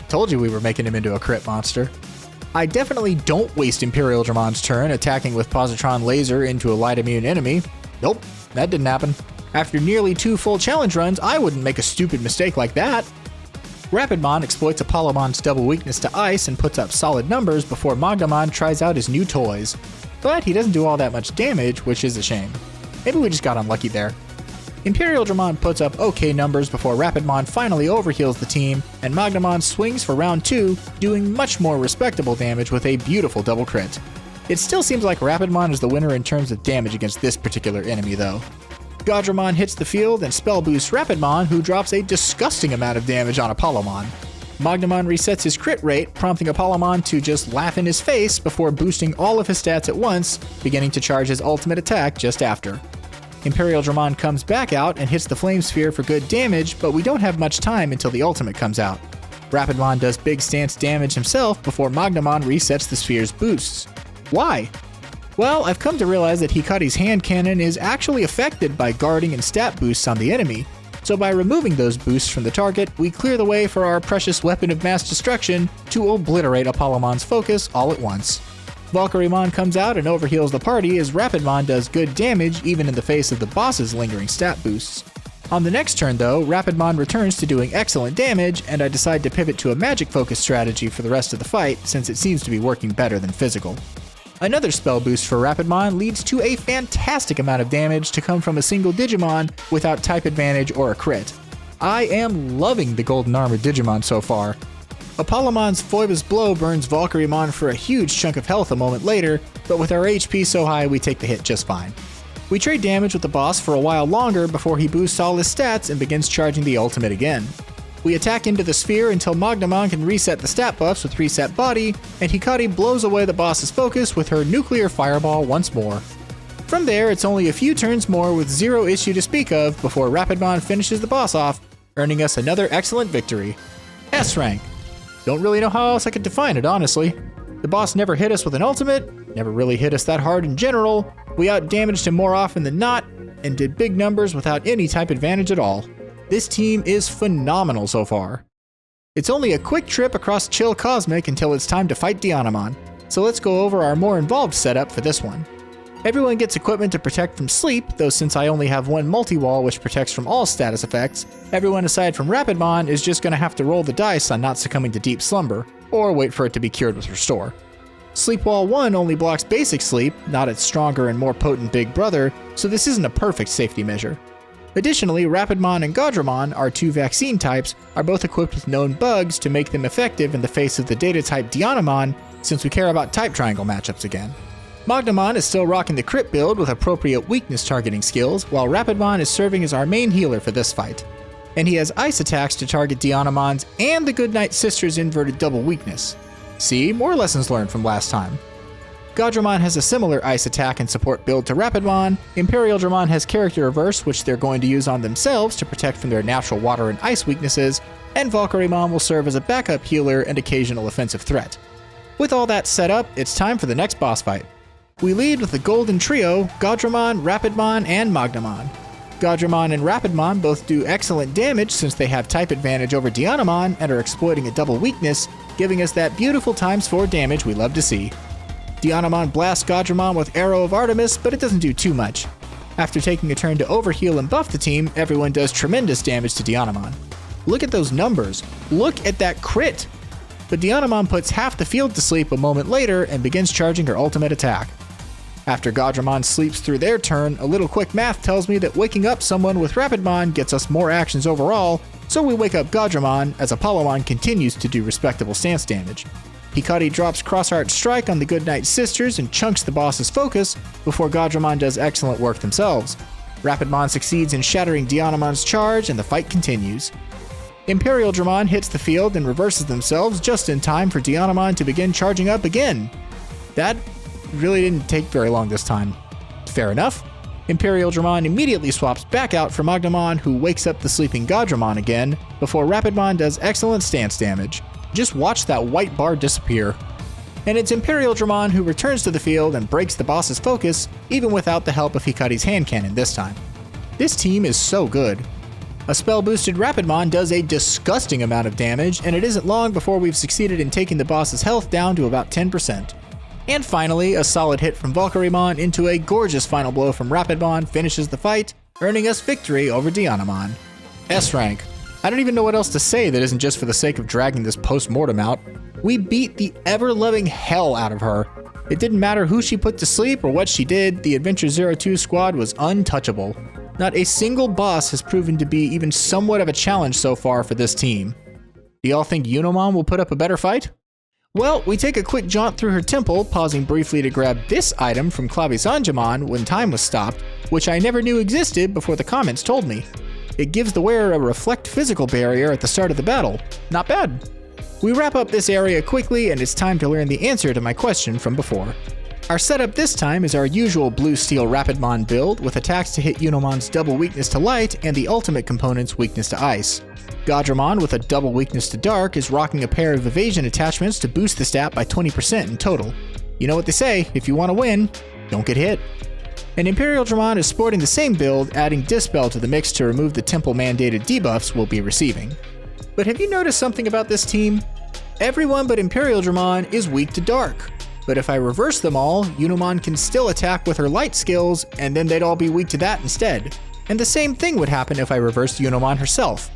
Told you we were making him into a crit monster. I definitely don't waste ImperialDramon's turn attacking with Positron Laser into a light immune enemy. Nope, that didn't happen. After nearly 2 full challenge runs, I wouldn't make a stupid mistake like that. Rapidmon exploits Apollomon's double weakness to ice and puts up solid numbers before Magnamon tries out his new toys. But he doesn't do all that much damage, which is a shame. Maybe we just got unlucky there. ImperialDramon puts up okay numbers before Rapidmon finally overheals the team, and Magnamon swings for round 2, doing much more respectable damage with a beautiful double crit. It still seems like Rapidmon is the winner in terms of damage against this particular enemy though. Godramon hits the field and spell boosts Rapidmon, who drops a disgusting amount of damage on Apollomon. Magnamon resets his crit rate, prompting Apollomon to just laugh in his face before boosting all of his stats at once, beginning to charge his ultimate attack just after. ImperialDramon comes back out and hits the Flame Sphere for good damage, but we don't have much time until the ultimate comes out. Rapidmon does big stance damage himself before Magnamon resets the sphere's boosts. Why? Well, I've come to realize that Hikari's hand cannon is actually affected by guarding and stat boosts on the enemy, so by removing those boosts from the target, we clear the way for our precious weapon of mass destruction to obliterate Apollomon's focus all at once. Valkyremon comes out and overheals the party as Rapidmon does good damage even in the face of the boss's lingering stat boosts. On the next turn though, Rapidmon returns to doing excellent damage, and I decide to pivot to a magic focus strategy for the rest of the fight since it seems to be working better than physical. Another spell boost for Rapidmon leads to a fantastic amount of damage to come from a single Digimon without type advantage or a crit. I am loving the Golden Armor Digimon so far. Apollomon's Phoebus Blow burns Valkyremon for a huge chunk of health a moment later, but with our HP so high we take the hit just fine. We trade damage with the boss for a while longer before he boosts all his stats and begins charging the ultimate again. We attack into the sphere until Magnamon can reset the stat buffs with Reset Body, and Hikari blows away the boss's focus with her Nuclear Fireball once more. From there, it's only a few turns more with zero issue to speak of before Rapidmon finishes the boss off, earning us another excellent victory. S rank. Don't really know how else I could define it, honestly. The boss never hit us with an ultimate, never really hit us that hard in general, we outdamaged him more often than not, and did big numbers without any type advantage at all. This team is phenomenal so far. It's only a quick trip across Chill Cosmic until it's time to fight Dianamon, so let's go over our more involved setup for this one. Everyone gets equipment to protect from sleep, though since I only have one multi-wall which protects from all status effects, everyone aside from Rapidmon is just going to have to roll the dice on not succumbing to deep slumber, or wait for it to be cured with Restore. Sleep Wall 1 only blocks basic sleep, not its stronger and more potent big brother, so this isn't a perfect safety measure. Additionally, Rapidmon and Gaudramon, our two vaccine types, are both equipped with known bugs to make them effective in the face of the data-type Dianamon, since we care about type triangle matchups again. Mogdamon is still rocking the crit build with appropriate weakness targeting skills, while Rapidmon is serving as our main healer for this fight. And he has ice attacks to target Dianamon's and the Goodnight Sister's inverted double weakness. See, more lessons learned from last time. Gaudramon has a similar ice attack and support build to Rapidmon, ImperialDramon has character reverse which they're going to use on themselves to protect from their natural water and ice weaknesses, and Valkyremon will serve as a backup healer and occasional offensive threat. With all that set up, it's time for the next boss fight. We lead with the Golden Trio, Gaudramon, Rapidmon, and Mogdamon. Gaudramon and Rapidmon both do excellent damage since they have type advantage over Dianamon and are exploiting a double weakness, giving us that beautiful ×4 damage we love to see. Dianamon blasts Gaudramon with Arrow of Artemis, but it doesn't do too much. After taking a turn to overheal and buff the team, everyone does tremendous damage to Dianamon. Look at those numbers. Look at that crit! But Dianamon puts half the field to sleep a moment later and begins charging her ultimate attack. After Gaudramon sleeps through their turn, a little quick math tells me that waking up someone with Rapidmon gets us more actions overall, so we wake up Gaudramon as Apollomon continues to do respectable stance damage. Hikari drops Crossheart Strike on the Goodnight Sisters and chunks the boss's focus before Gaudramon does excellent work themselves. Rapidmon succeeds in shattering Dianamon's charge and the fight continues. ImperialDramon hits the field and reverses themselves just in time for Dianamon to begin charging up again. That really didn't take very long this time. Fair enough. ImperialDramon immediately swaps back out for Mogdamon, who wakes up the sleeping Gaudramon again, before Rapidmon does excellent stance damage. Just watch that white bar disappear. And it's ImperialDramon who returns to the field and breaks the boss's focus, even without the help of Hikari's hand cannon this time. This team is so good. A spell-boosted Rapidmon does a disgusting amount of damage, and it isn't long before we've succeeded in taking the boss's health down to about 10%. And finally, a solid hit from Valkyremon into a gorgeous final blow from Rapidmon finishes the fight, earning us victory over Dianamon. S rank. I don't even know what else to say that isn't just for the sake of dragging this post-mortem out. We beat the ever-loving hell out of her. It didn't matter who she put to sleep or what she did, the Adventure 02 squad was untouchable. Not a single boss has proven to be even somewhat of a challenge so far for this team. Do y'all think Junomon will put up a better fight? Well, we take a quick jaunt through her temple, pausing briefly to grab this item from Clavisangemon when time was stopped, which I never knew existed before the comments told me. It gives the wearer a reflect physical barrier at the start of the battle. Not bad. We wrap up this area quickly and it's time to learn the answer to my question from before. Our setup this time is our usual Blue Steel Rapidmon build with attacks to hit Junomon's double weakness to light and the ultimate component's weakness to ice. Gaudramon with a double weakness to dark is rocking a pair of evasion attachments to boost the stat by 20% in total. You know what they say, if you want to win, don't get hit. And ImperialDramon is sporting the same build, adding Dispel to the mix to remove the temple mandated debuffs we'll be receiving. But have you noticed something about this team? Everyone but ImperialDramon is weak to dark. But if I reverse them all, Junomon can still attack with her light skills, and then they'd all be weak to that instead. And the same thing would happen if I reversed Junomon herself.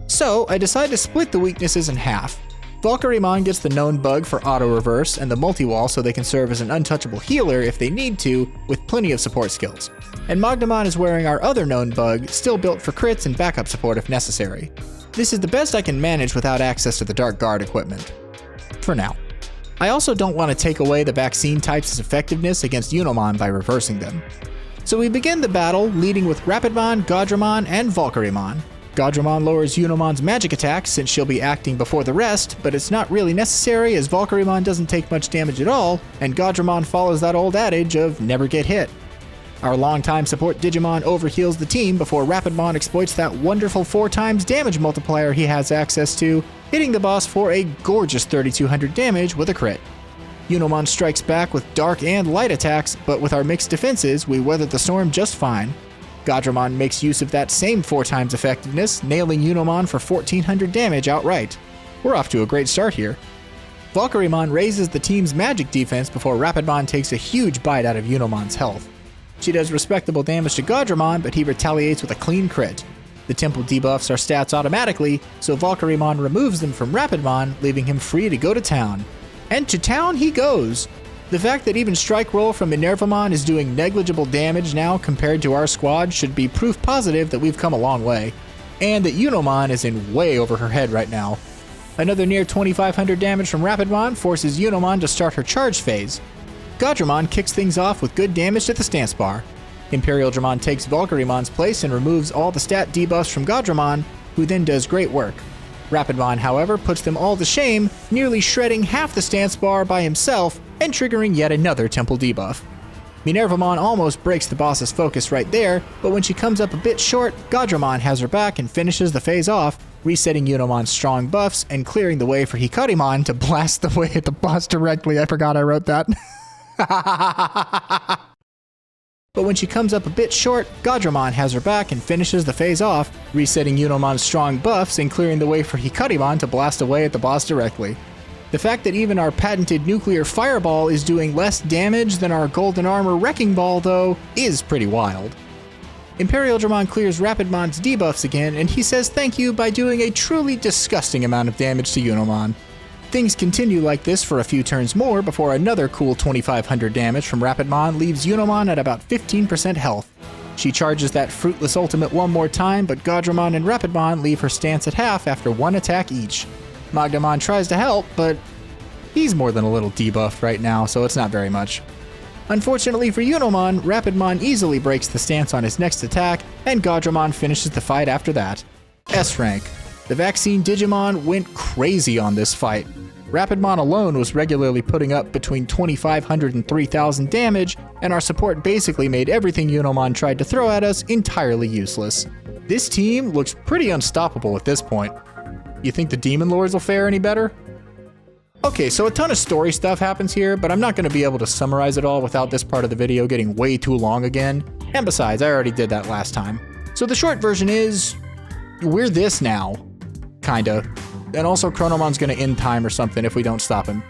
So I decide to split the weaknesses in half. Valkyremon gets the known bug for auto-reverse and the multi-wall so they can serve as an untouchable healer if they need to, with plenty of support skills. And Mogdamon is wearing our other known bug, still built for crits and backup support if necessary. This is the best I can manage without access to the Dark Guard equipment. For now. I also don't want to take away the vaccine type's effectiveness against Junomon by reversing them. So we begin the battle leading with Rapidmon, Gaudramon, and Valkyremon. Gaudramon lowers Junomon's magic attack since she'll be acting before the rest, but it's not really necessary as Valkyremon doesn't take much damage at all, and Gaudramon follows that old adage of never get hit. Our longtime support Digimon overheals the team before Rapidmon exploits that wonderful 4x damage multiplier he has access to, hitting the boss for a gorgeous 3200 damage with a crit. Junomon strikes back with dark and light attacks, but with our mixed defenses, we weather the storm just fine. Gaudramon makes use of that same 4x effectiveness, nailing Junomon for 1400 damage outright. We're off to a great start here. Valkyrymon raises the team's magic defense before Rapidmon takes a huge bite out of Junomon's health. She does respectable damage to Gaudramon, but he retaliates with a clean crit. The temple debuffs our stats automatically, so Valkyrymon removes them from Rapidmon, leaving him free to go to town. And to town he goes! The fact that even Strike Roll from Minervamon is doing negligible damage now compared to our squad should be proof positive that we've come a long way. And that Junomon is in way over her head right now. Another near 2500 damage from Rapidmon forces Junomon to start her charge phase. Gaudramon kicks things off with good damage to the stance bar. Imperialdramon takes Valkyrymon's place and removes all the stat debuffs from Gaudramon, who then does great work. Rapidmon, however, puts them all to shame, nearly shredding half the stance bar by himself and triggering yet another temple debuff. Minervamon almost breaks the boss's focus right there, but when she comes up a bit short, Gaudramon has her back and finishes the phase off, resetting Junomon's strong buffs and clearing the way for Hikarimon to blast away at the boss directly. I forgot I wrote that. But when she comes up a bit short, Gaudramon has her back and finishes the phase off, resetting Junomon's strong buffs and clearing the way for Hikarimon to blast away at the boss directly. The fact that even our patented nuclear fireball is doing less damage than our golden armor wrecking ball, though, is pretty wild. Imperialdramon clears Rapidmon's debuffs again, and he says thank you by doing a truly disgusting amount of damage to Junomon. Things continue like this for a few turns more before another cool 2500 damage from Rapidmon leaves Junomon at about 15% health. She charges that fruitless ultimate one more time, but Gaudramon and Rapidmon leave her stance at half after one attack each. Magdamon tries to help, but he's more than a little debuffed right now, so it's not very much. Unfortunately for Junomon, Rapidmon easily breaks the stance on his next attack, and Gaudramon finishes the fight after that. S rank. The vaccine Digimon went crazy on this fight. Rapidmon alone was regularly putting up between 2500 and 3000 damage, and our support basically made everything Junomon tried to throw at us entirely useless. This team looks pretty unstoppable at this point. You think the Demon Lords will fare any better? Okay, so a ton of story stuff happens here, but I'm not going to be able to summarize it all without this part of the video getting way too long again. And besides, I already did that last time. So the short version is, we're this now. Kinda. And also Chronomon's gonna end time or something if we don't stop him.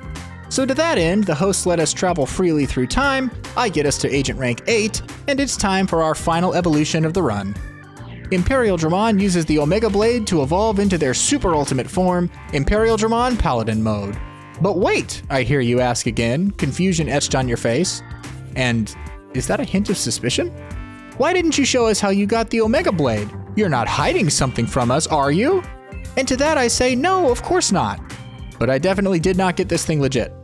So to that end, the hosts let us travel freely through time, I get us to Agent Rank 8, and it's time for our final evolution of the run. Imperialdramon uses the Omega Blade to evolve into their super ultimate form, Imperialdramon Paladin Mode. But wait, I hear you ask again, confusion etched on your face. And is that a hint of suspicion? Why didn't you show us how you got the Omega Blade? You're not hiding something from us, are you? And to that I say, no, of course not. But I definitely did not get this thing legit.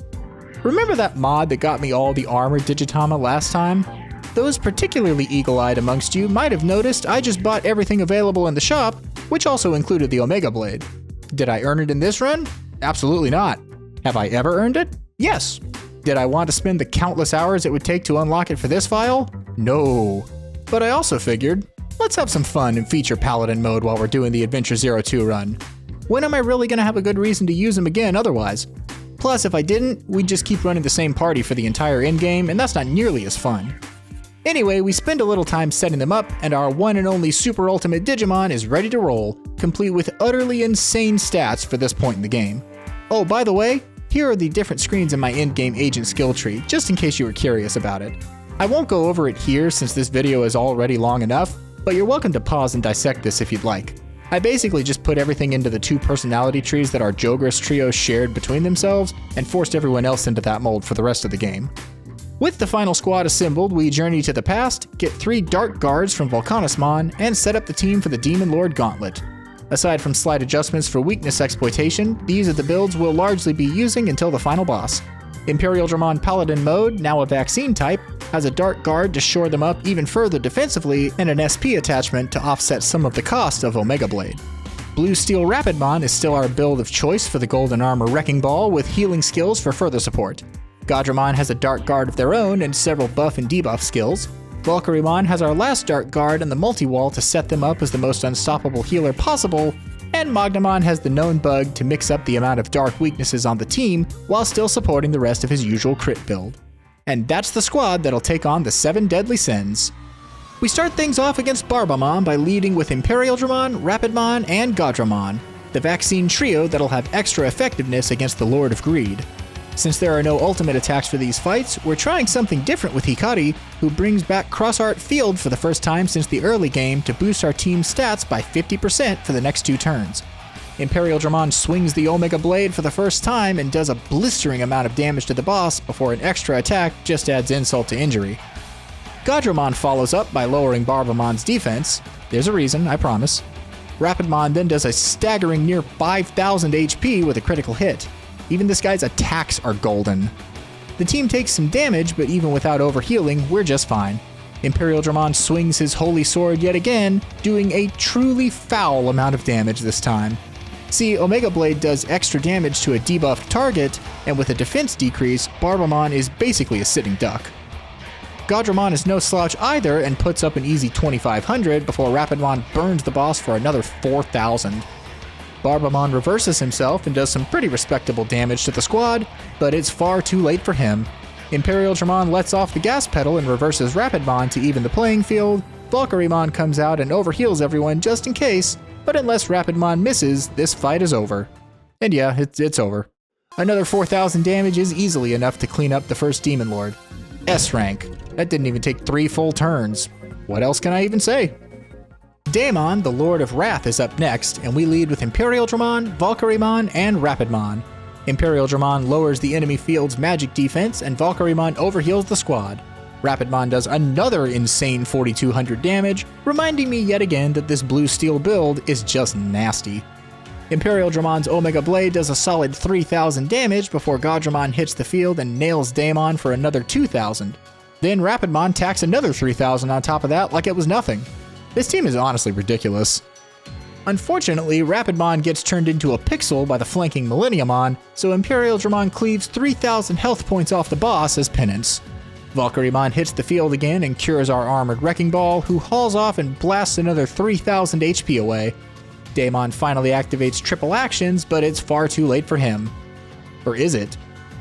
Remember that mod that got me all the armored Digitama last time? Those particularly eagle-eyed amongst you might have noticed I just bought everything available in the shop, which also included the Omega Blade. Did I earn it in this run? Absolutely not. Have I ever earned it? Yes. Did I want to spend the countless hours it would take to unlock it for this file? No. But I also figured, let's have some fun and feature Paladin Mode while we're doing the Adventure 02 run. When am I really going to have a good reason to use him again otherwise? Plus, if I didn't, we'd just keep running the same party for the entire endgame, and that's not nearly as fun. Anyway, we spend a little time setting them up, and our one and only super ultimate Digimon is ready to roll, complete with utterly insane stats for this point in the game. Oh, by the way, here are the different screens in my endgame agent skill tree, just in case you were curious about it. I won't go over it here since this video is already long enough, but you're welcome to pause and dissect this if you'd like. I basically just put everything into the two personality trees that our Jogris trio shared between themselves and forced everyone else into that mold for the rest of the game. With the final squad assembled, we journey to the past, get 3 Dark Guards from Volcanismon, and set up the team for the Demon Lord Gauntlet. Aside from slight adjustments for weakness exploitation, these are the builds we'll largely be using until the final boss. Imperialdramon Paladin Mode, now a vaccine type, has a Dark Guard to shore them up even further defensively and an SP attachment to offset some of the cost of Omega Blade. Blue Steel Rapidmon is still our build of choice for the Golden Armor Wrecking Ball with healing skills for further support. Gaudramon has a Dark Guard of their own and several buff and debuff skills. Valkyrymon has our last Dark Guard and the multi-wall to set them up as the most unstoppable healer possible, and Magdamon has the known bug to mix up the amount of dark weaknesses on the team while still supporting the rest of his usual crit build. And that's the squad that'll take on the 7 Deadly Sins. We start things off against Barbamon by leading with Imperialdramon, Rapidmon, and Gaudramon. the vaccine trio that'll have extra effectiveness against the Lord of Greed. Since there are no ultimate attacks for these fights, we're trying something different with Hikari, who brings back Cross-Art Field for the first time since the early game to boost our team's stats by 50% for the next 2 turns. ImperialDramon swings the Omega Blade for the first time and does a blistering amount of damage to the boss before an extra attack just adds insult to injury. Godramon follows up by lowering Barbamon's defense. There's a reason, I promise. Rapidmon then does a staggering near 5,000 HP with a critical hit. Even this guy's attacks are golden. The team takes some damage, but even without overhealing, we're just fine. ImperialDramon swings his Holy Sword yet again, doing a truly foul amount of damage this time. See, Omega Blade does extra damage to a debuffed target, and with a defense decrease, Barbamon is basically a sitting duck. Godramon is no slouch either and puts up an easy 2,500 before Rapidmon burns the boss for another 4,000. Barbamon reverses himself and does some pretty respectable damage to the squad, but it's far too late for him. ImperialDramon lets off the gas pedal and reverses Rapidmon to even the playing field. Valkyremon comes out and overheals everyone just in case, but unless Rapidmon misses, this fight is over. And yeah, it's over. Another 4,000 damage is easily enough to clean up the first Demon Lord. S rank. That didn't even take 3 full turns. What else can I even say? Daemon, the Lord of Wrath, is up next, and we lead with ImperialDramon, Valkyremon, and Rapidmon. ImperialDramon lowers the enemy field's magic defense, and Valkyremon overheals the squad. Rapidmon does another insane 4,200 damage, reminding me yet again that this blue steel build is just nasty. ImperialDramon's Omega Blade does a solid 3,000 damage before Godramon hits the field and nails Daemon for another 2,000. Then Rapidmon tacks another 3,000 on top of that like it was nothing. This team is honestly ridiculous. Unfortunately, Rapidmon gets turned into a pixel by the flanking Millenniumon, so ImperialDramon cleaves 3,000 health points off the boss as penance. Valkyremon hits the field again and cures our armored Wrecking Ball, who hauls off and blasts another 3,000 HP away. Daemon finally activates triple actions, but it's far too late for him. Or is it?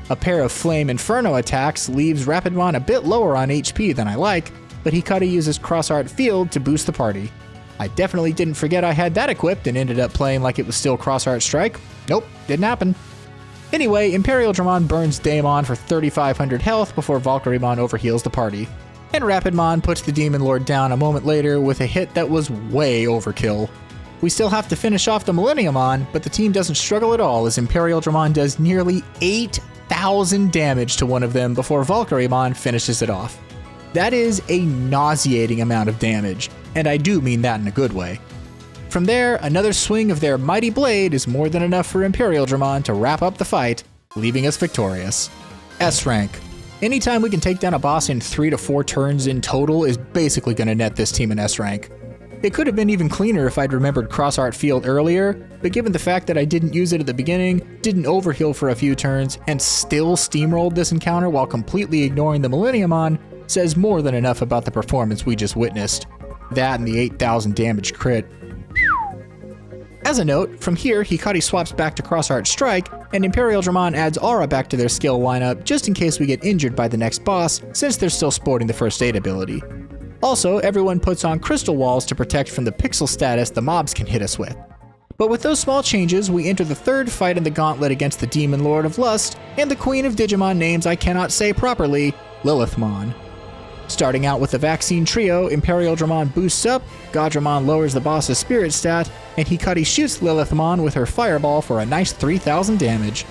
A pair of Flame Inferno attacks leaves Rapidmon a bit lower on HP than I like, but Hikari uses Cross-Art Field to boost the party. I definitely didn't forget I had that equipped and ended up playing like it was still Cross-Art Strike. Nope, didn't happen. Anyway, ImperialDramon burns Daemon for 3,500 health before Valkyremon overheals the party. And Rapidmon puts the Demon Lord down a moment later with a hit that was way overkill. We still have to finish off the Millenniumon, but the team doesn't struggle at all as ImperialDramon does nearly 8,000 damage to one of them before Valkyremon finishes it off. That is a nauseating amount of damage, and I do mean that in a good way. From there, another swing of their mighty blade is more than enough for ImperialDramon to wrap up the fight, leaving us victorious. S rank. Anytime we can take down a boss in 3 to 4 turns in total is basically going to net this team an S rank. It could have been even cleaner if I'd remembered Cross-Art Field earlier, but given the fact that I didn't use it at the beginning, didn't overheal for a few turns, and still steamrolled this encounter while completely ignoring the Millenniumon, says more than enough about the performance we just witnessed. That and the 8,000 damage crit. As a note, from here, Hikari swaps back to Cross-Art Strike, and ImperialDramon adds Aura back to their skill lineup just in case we get injured by the next boss, since they're still sporting the First Aid ability. Also, everyone puts on Crystal Walls to protect from the pixel status the mobs can hit us with. But with those small changes, we enter the third fight in the gauntlet against the Demon Lord of Lust, and the Queen of Digimon names I cannot say properly, Lilithmon. Starting out with the vaccine trio, ImperialDramon boosts up, Godramon lowers the boss's spirit stat, and Hikari shoots Lilithmon with her fireball for a nice 3,000 damage.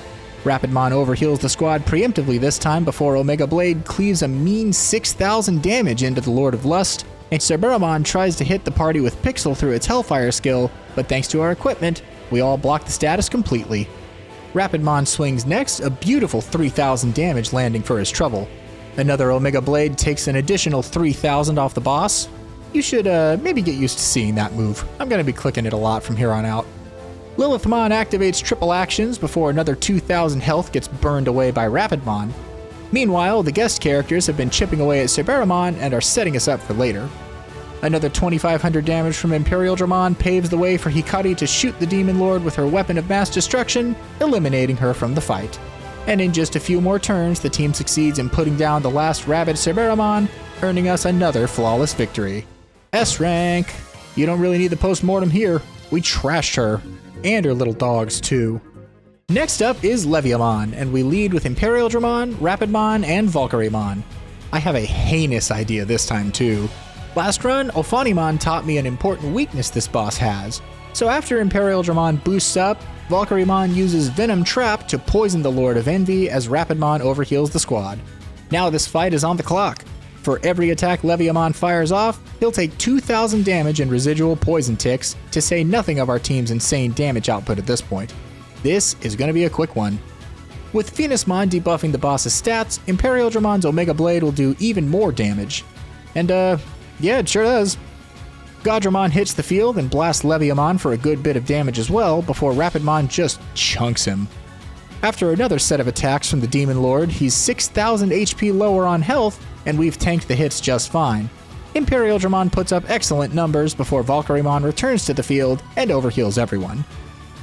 Rapidmon overheals the squad preemptively this time before Omega Blade cleaves a mean 6,000 damage into the Lord of Lust, and Cerberamon tries to hit the party with Pixel through its Hellfire skill, but thanks to our equipment, we all block the status completely. Rapidmon swings next, a beautiful 3,000 damage landing for his trouble. Another Omega Blade takes an additional 3,000 off the boss. You should maybe get used to seeing that move. I'm going to be clicking it a lot from here on out. Lilithmon activates triple actions before another 2,000 health gets burned away by Rapidmon. Meanwhile, the guest characters have been chipping away at Cerberamon and are setting us up for later. Another 2,500 damage from ImperialDramon paves the way for Hikari to shoot the Demon Lord with her weapon of mass destruction, eliminating her from the fight. And in just a few more turns, the team succeeds in putting down the last rabid Cerberamon, earning us another flawless victory. S rank. You don't really need the post-mortem here. We trashed her. and her little dogs too. Next up is Leviamon, and we lead with Imperialdramon, Rapidmon, and Valkyremon. I have a heinous idea this time too. Last run, Ophanimon taught me an important weakness this boss has. So after Imperialdramon boosts up, Valkyremon uses Venom Trap to poison the Lord of Envy as Rapidmon overheals the squad. Now this fight is on the clock. For every attack Leviamon fires off, he'll take 2,000 damage and residual poison ticks, to say nothing of our team's insane damage output at this point. This is going to be a quick one. With Venusmon debuffing the boss's stats, Imperialdramon's Omega Blade will do even more damage. And yeah, it sure does. Godramon hits the field and blasts Leviamon for a good bit of damage as well, before Rapidmon just chunks him. After another set of attacks from the Demon Lord, he's 6,000 HP lower on health, and we've tanked the hits just fine. Imperialdramon puts up excellent numbers before Valkyremon returns to the field and overheals everyone.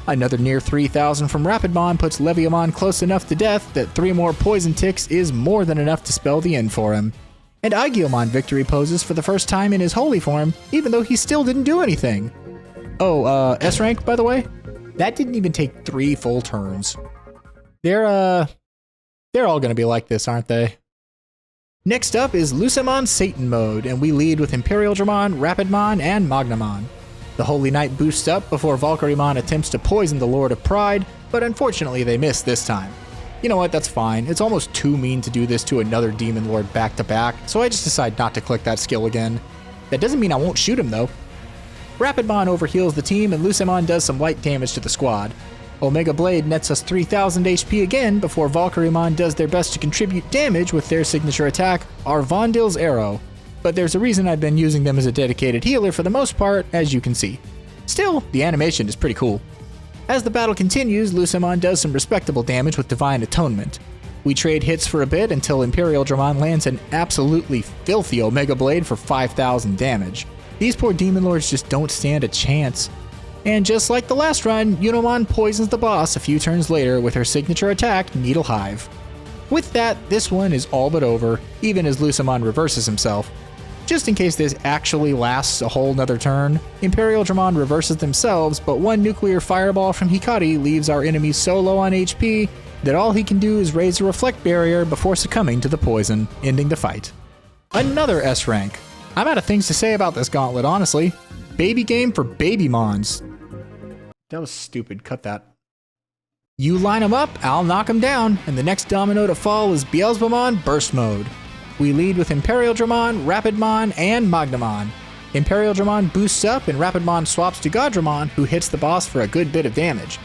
Another near 3,000 from Rapidmon puts Leviamon close enough to death that 3 more poison ticks is more than enough to spell the end for him. And Aigiomon victory poses for the first time in his holy form, even though he still didn't do anything. Oh, S rank, by the way? That didn't even take 3 full turns. They're all gonna be like this, aren't they? Next up is Lucemon Satan mode, and we lead with Imperialdramon, Rapidmon, and Magnamon. The Holy Knight boosts up before Valkyremon attempts to poison the Lord of Pride, but unfortunately they miss this time. You know what, that's fine. It's almost too mean to do this to another Demon Lord back to back, so I just decide not to click that skill again. That doesn't mean I won't shoot him though. Rapidmon overheals the team and Lucemon does some light damage to the squad. Omega Blade nets us 3,000 HP again before Valkyremon does their best to contribute damage with their signature attack, Arvondil's Arrow. But there's a reason I've been using them as a dedicated healer for the most part, as you can see. Still, the animation is pretty cool. As the battle continues, Lucemon does some respectable damage with Divine Atonement. We trade hits for a bit until Imperialdramon lands an absolutely filthy Omega Blade for 5,000 damage. These poor Demon Lords just don't stand a chance. And just like the last run, Junomon poisons the boss a few turns later with her signature attack, Needle Hive. With that, this one is all but over, even as Lucemon reverses himself. Just in case this actually lasts a whole nother turn, Imperialdramon reverses themselves, but one nuclear fireball from Hikari leaves our enemy so low on HP that all he can do is raise a reflect barrier before succumbing to the poison, ending the fight. Another S rank. I'm out of things to say about this gauntlet, honestly. Baby game for Babymons. That was stupid, cut that. You line them up, I'll knock them down, and the next domino to fall is Beelzebumon Burst Mode. We lead with Imperialdramon, Rapidmon, and Magnamon. Imperialdramon boosts up and Rapidmon swaps to Godramon, who hits the boss for a good bit of damage.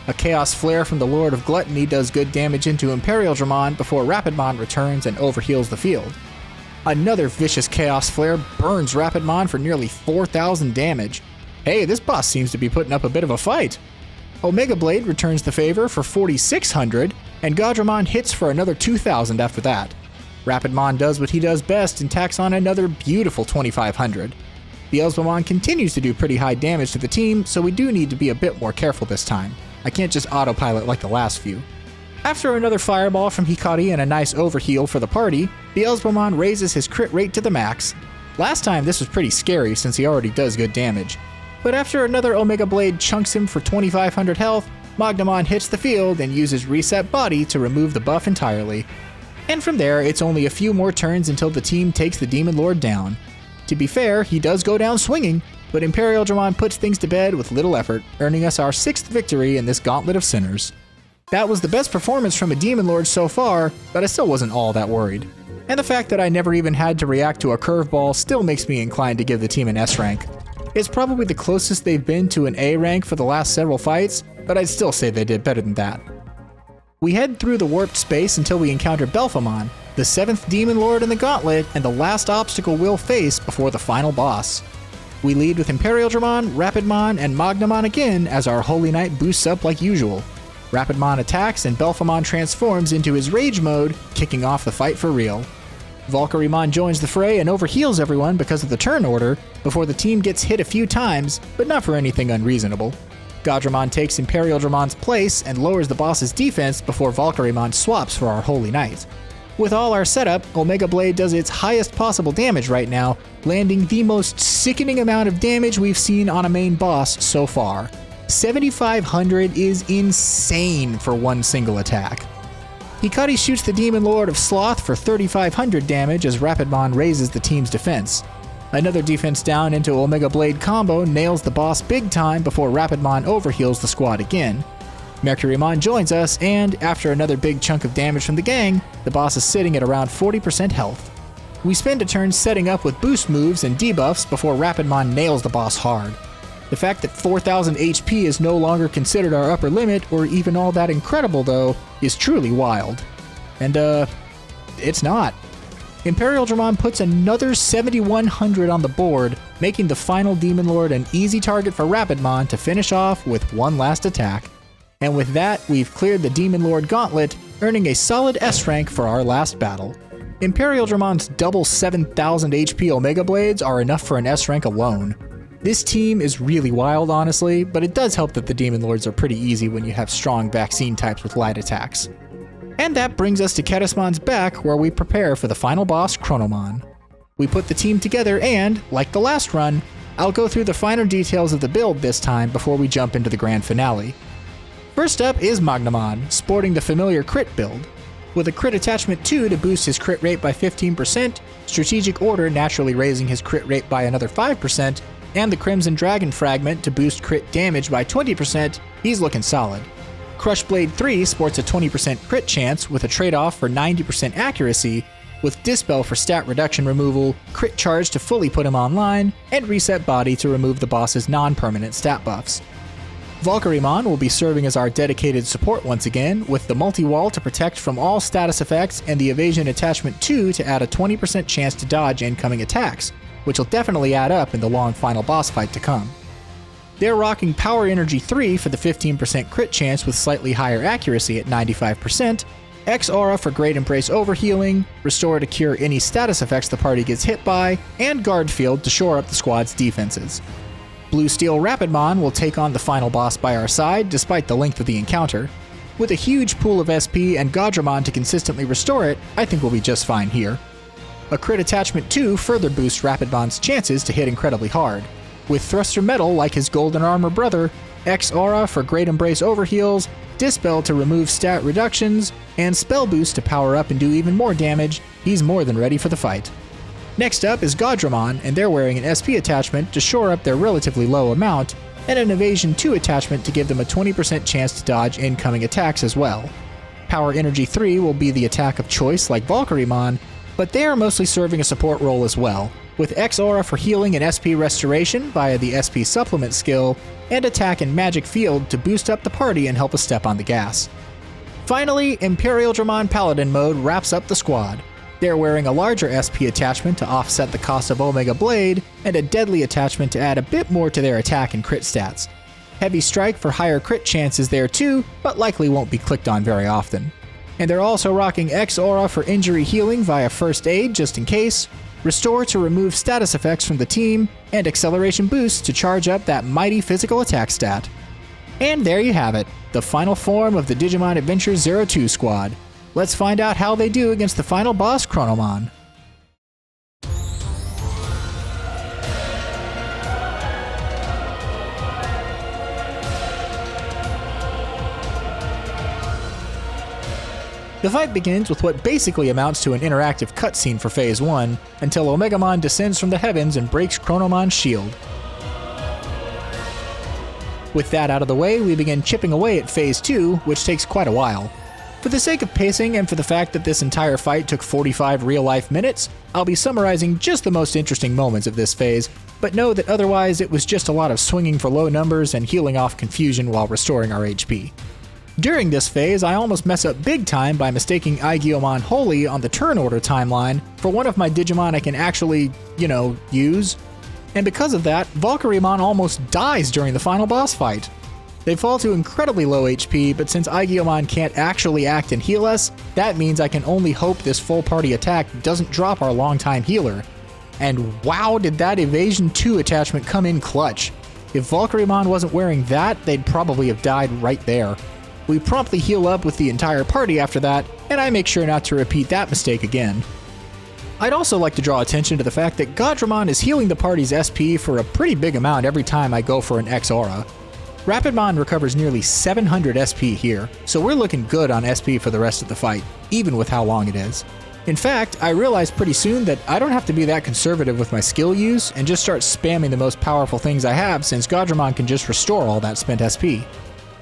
A Chaos Flare from the Lord of Gluttony does good damage into Imperialdramon before Rapidmon returns and overheals the field. Another vicious Chaos Flare burns Rapidmon for nearly 4,000 damage. Hey, this boss seems to be putting up a bit of a fight. Omega Blade returns the favor for 4,600, and Godramon hits for another 2,000 after that. Rapidmon does what he does best and tacks on another beautiful 2,500. Beelzebumon continues to do pretty high damage to the team, so we do need to be a bit more careful this time. I can't just autopilot like the last few. After another fireball from Hikari and a nice overheal for the party, Beelzebumon raises his crit rate to the max. Last time this was pretty scary since he already does good damage. But after another Omega Blade chunks him for 2,500 health, Magnamon hits the field and uses Reset Body to remove the buff entirely. And from there, it's only a few more turns until the team takes the Demon Lord down. To be fair, he does go down swinging, but Imperialdramon puts things to bed with little effort, earning us our 6th victory in this gauntlet of sinners. That was the best performance from a Demon Lord so far, but I still wasn't all that worried. And the fact that I never even had to react to a curveball still makes me inclined to give the team an S rank. It's probably the closest they've been to an A rank for the last several fights, but I'd still say they did better than that. We head through the warped space until we encounter Belphemon, the 7th Demon Lord in the gauntlet and the last obstacle we'll face before the final boss. We lead with Imperialdramon, Rapidmon, and Magnamon again as our Holy Knight boosts up like usual. Rapidmon attacks and Belphemon transforms into his Rage mode, kicking off the fight for real. Valkyremon joins the fray and overheals everyone because of the turn order, before the team gets hit a few times, but not for anything unreasonable. Godramon takes Imperialdramon's place and lowers the boss's defense before Valkyremon swaps for our Holy Knight. With all our setup, Omega Blade does its highest possible damage right now, landing the most sickening amount of damage we've seen on a main boss so far. 7,500 is insane for one single attack. Hikari shoots the Demon Lord of Sloth for 3,500 damage as Rapidmon raises the team's defense. Another defense down into Omega Blade combo nails the boss big time before Rapidmon overheals the squad again. Mercurymon joins us, and after another big chunk of damage from the gang, the boss is sitting at around 40% health. We spend a turn setting up with boost moves and debuffs before Rapidmon nails the boss hard. The fact that 4,000 HP is no longer considered our upper limit or even all that incredible though is truly wild. And it's not. Imperialdramon puts another 7,100 on the board, making the final Demon Lord an easy target for Rapidmon to finish off with one last attack. And with that, we've cleared the Demon Lord gauntlet, earning a solid S rank for our last battle. Imperialdramon's double 7,000 HP Omega Blades are enough for an S rank alone. This team is really wild, honestly, but it does help that the Demon Lords are pretty easy when you have strong vaccine types with light attacks. And that brings us to Callismon's back, where we prepare for the final boss, Chronomon. We put the team together and, like the last run, I'll go through the finer details of the build this time before we jump into the grand finale. First up is Magnamon, sporting the familiar crit build. With a crit attachment 2 to boost his crit rate by 15%, Strategic Order naturally raising his crit rate by another 5%, and the Crimson Dragon Fragment to boost crit damage by 20%, he's looking solid. Crush Blade 3 sports a 20% crit chance with a trade-off for 90% accuracy, with Dispel for stat reduction removal, Crit Charge to fully put him online, and Reset Body to remove the boss's non-permanent stat buffs. Valkyrymon will be serving as our dedicated support once again, with the multi-wall to protect from all status effects and the Evasion Attachment 2 to add a 20% chance to dodge incoming attacks, which will definitely add up in the long final boss fight to come. They're rocking Power Energy 3 for the 15% crit chance with slightly higher accuracy at 95%, X-Aura for Great Embrace Overhealing, Restore to cure any status effects the party gets hit by, and Guard Field to shore up the squad's defenses. Blue Steel Rapidmon will take on the final boss by our side despite the length of the encounter. With a huge pool of SP and Godramon to consistently restore it, I think we'll be just fine here. A Crit Attachment 2 further boosts Rapidmon's chances to hit incredibly hard. With Thruster Metal like his Golden Armor brother, X-Aura for Great Embrace Overheals, Dispel to remove stat reductions, and Spell Boost to power up and do even more damage, he's more than ready for the fight. Next up is Godramon, and they're wearing an SP attachment to shore up their relatively low amount, and an Evasion 2 attachment to give them a 20% chance to dodge incoming attacks as well. Power Energy 3 will be the attack of choice like Valkyrymon, but they are mostly serving a support role as well, with X-Aura for healing and SP restoration via the SP supplement skill, and attack and magic field to boost up the party and help us step on the gas. Finally, Imperialdramon Paladin mode wraps up the squad. They're wearing a larger SP attachment to offset the cost of Omega Blade, and a deadly attachment to add a bit more to their attack and crit stats. Heavy Strike for higher crit chances there too, but likely won't be clicked on very often. And they're also rocking X-Aura for injury healing via First Aid just in case, Restore to remove status effects from the team, and Acceleration Boost to charge up that mighty physical attack stat. And there you have it, the final form of the Digimon Adventure 02 squad. Let's find out how they do against the final boss, Chronomon. The fight begins with what basically amounts to an interactive cutscene for Phase 1, until Omegamon descends from the heavens and breaks Chronomon's shield. With that out of the way, we begin chipping away at Phase 2, which takes quite a while. For the sake of pacing and for the fact that this entire fight took 45 real-life minutes, I'll be summarizing just the most interesting moments of this phase, but know that otherwise it was just a lot of swinging for low numbers and healing off confusion while restoring our HP. During this phase, I almost mess up big time by mistaking Aigyomon Holy on the turn order timeline for one of my Digimon I can actually, use. And because of that, Valkyrymon almost dies during the final boss fight. They fall to incredibly low HP, but since Aigyomon can't actually act and heal us, that means I can only hope this full party attack doesn't drop our longtime healer. And wow, did that Evasion 2 attachment come in clutch. If Valkyrymon wasn't wearing that, they'd probably have died right there. We promptly heal up with the entire party after that, and I make sure not to repeat that mistake again. I'd also like to draw attention to the fact that Godramon is healing the party's SP for a pretty big amount every time I go for an X-Aura. Rapidmon recovers nearly 700 SP here, so we're looking good on SP for the rest of the fight, even with how long it is. In fact, I realized pretty soon that I don't have to be that conservative with my skill use and just start spamming the most powerful things I have, since Gaudramon can just restore all that spent SP.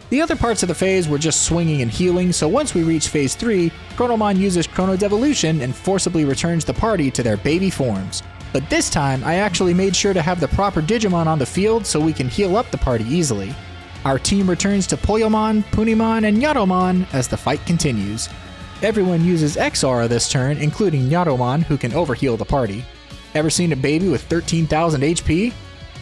The other parts of the phase were just swinging and healing, so once we reach phase 3, Chronomon uses Chronodevolution and forcibly returns the party to their baby forms. But this time, I actually made sure to have the proper Digimon on the field so we can heal up the party easily. Our team returns to Poyomon, Punimon, and Nyatomon as the fight continues. Everyone uses X-Aura this turn, including Nyatomon, who can overheal the party. Ever seen a baby with 13,000 HP?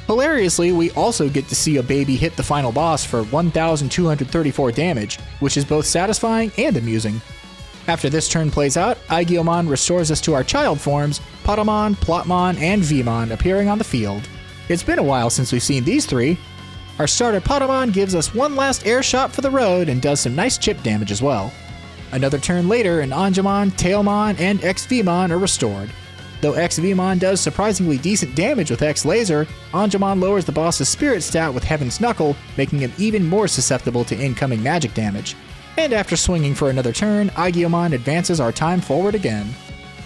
Hilariously, we also get to see a baby hit the final boss for 1,234 damage, which is both satisfying and amusing. After this turn plays out, Aigiomon restores us to our child forms, Patamon, Plotmon, and Vmon appearing on the field. It's been a while since we've seen these three. Our starter Patamon gives us one last air shot for the road and does some nice chip damage as well. Another turn later, and Angemon, Tailmon, and X-Vmon are restored. Though X-Vmon does surprisingly decent damage with X-Laser, Angemon lowers the boss's spirit stat with Heaven's Knuckle, making him even more susceptible to incoming magic damage. And after swinging for another turn, Aigiomon advances our time forward again.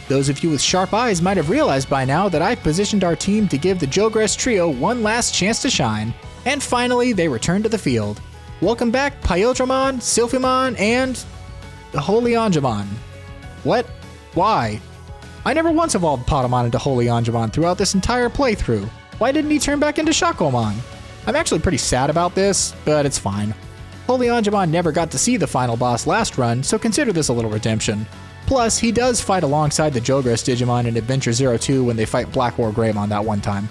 Those of you with sharp eyes might have realized by now that I've positioned our team to give the Jogress trio one last chance to shine, and finally they return to the field. Welcome back Pyodramon, Sylphimon, and Holy Angemon. What? Why? I never once evolved Patamon into Holy Angemon throughout this entire playthrough. Why didn't he turn back into Shakomon? I'm actually pretty sad about this, but it's fine. Holy Angemon never got to see the final boss last run, so consider this a little redemption. Plus, he does fight alongside the Jogress Digimon in Adventure 02 when they fight Black War Greymon that one time.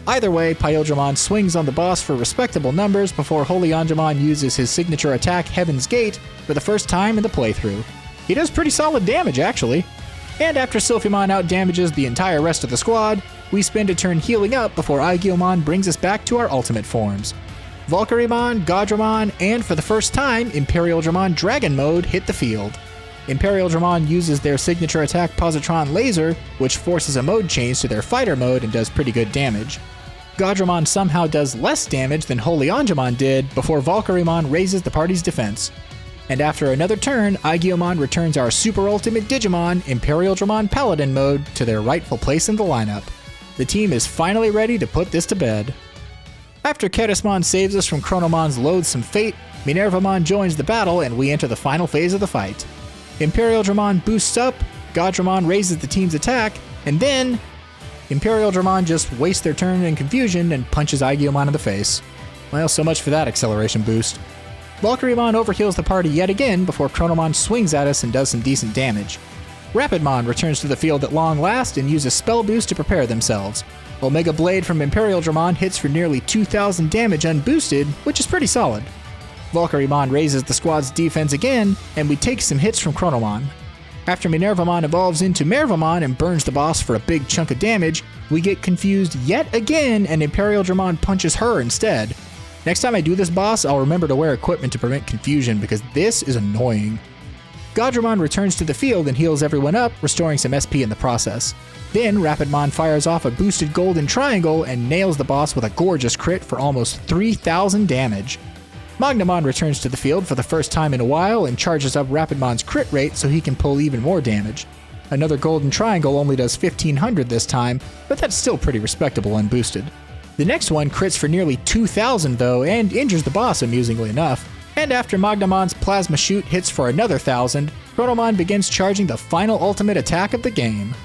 Either way, Pyodramon swings on the boss for respectable numbers before Holy Angemon uses his signature attack Heaven's Gate for the first time in the playthrough. He does pretty solid damage actually. And after Sylphimon outdamages the entire rest of the squad, we spend a turn healing up before Aigiomon brings us back to our ultimate forms. Valkyrymon, Gaudramon, and for the first time, Imperial Dramon Dragon Mode hit the field. Imperial Dramon uses their signature attack Positron Laser, which forces a mode change to their fighter mode and does pretty good damage. Gaudramon somehow does less damage than Holy Angemon did before Valkyrymon raises the party's defense. And after another turn, Aigiomon returns our super ultimate Digimon, Imperial Dramon Paladin Mode, to their rightful place in the lineup. The team is finally ready to put this to bed. After Callismon saves us from Chronomon's loathsome fate, Minervamon joins the battle and we enter the final phase of the fight. Imperial Dramon boosts up, Gaudramon raises the team's attack, and then Imperial Dramon just wastes their turn in confusion and punches Aigiomon in the face. Well, so much for that acceleration boost. Valkyrymon overheals the party yet again before Chronomon swings at us and does some decent damage. Rapidmon returns to the field at long last and uses Spell Boost to prepare themselves. Omega Blade from Imperial Dramon hits for nearly 2,000 damage unboosted, which is pretty solid. Valkyrymon raises the squad's defense again, and we take some hits from Chronomon. After Minervamon evolves into Mervamon and burns the boss for a big chunk of damage, we get confused yet again and Imperial Dramon punches her instead. Next time I do this boss, I'll remember to wear equipment to prevent confusion because this is annoying. Gaudramon returns to the field and heals everyone up, restoring some SP in the process. Then Rapidmon fires off a boosted golden triangle and nails the boss with a gorgeous crit for almost 3,000 damage. Magnamon returns to the field for the first time in a while and charges up Rapidmon's crit rate so he can pull even more damage. Another golden triangle only does 1,500 this time, but that's still pretty respectable unboosted. The next one crits for nearly 2,000 though and injures the boss amusingly enough. And after Magnamon's plasma shoot hits for another 1,000, Chronomon begins charging the final ultimate attack of the game.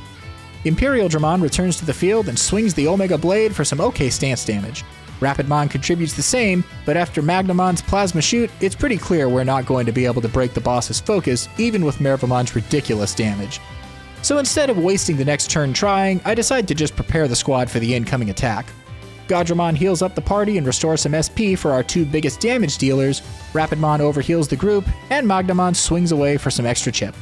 Imperial Dramon returns to the field and swings the Omega Blade for some okay stance damage. Rapidmon contributes the same, but after Magnamon's plasma shoot, it's pretty clear we're not going to be able to break the boss's focus even with Mervamon's ridiculous damage. So instead of wasting the next turn trying, I decide to just prepare the squad for the incoming attack. Gaudramon heals up the party and restores some SP for our two biggest damage dealers, Rapidmon overheals the group, and Magnamon swings away for some extra chip.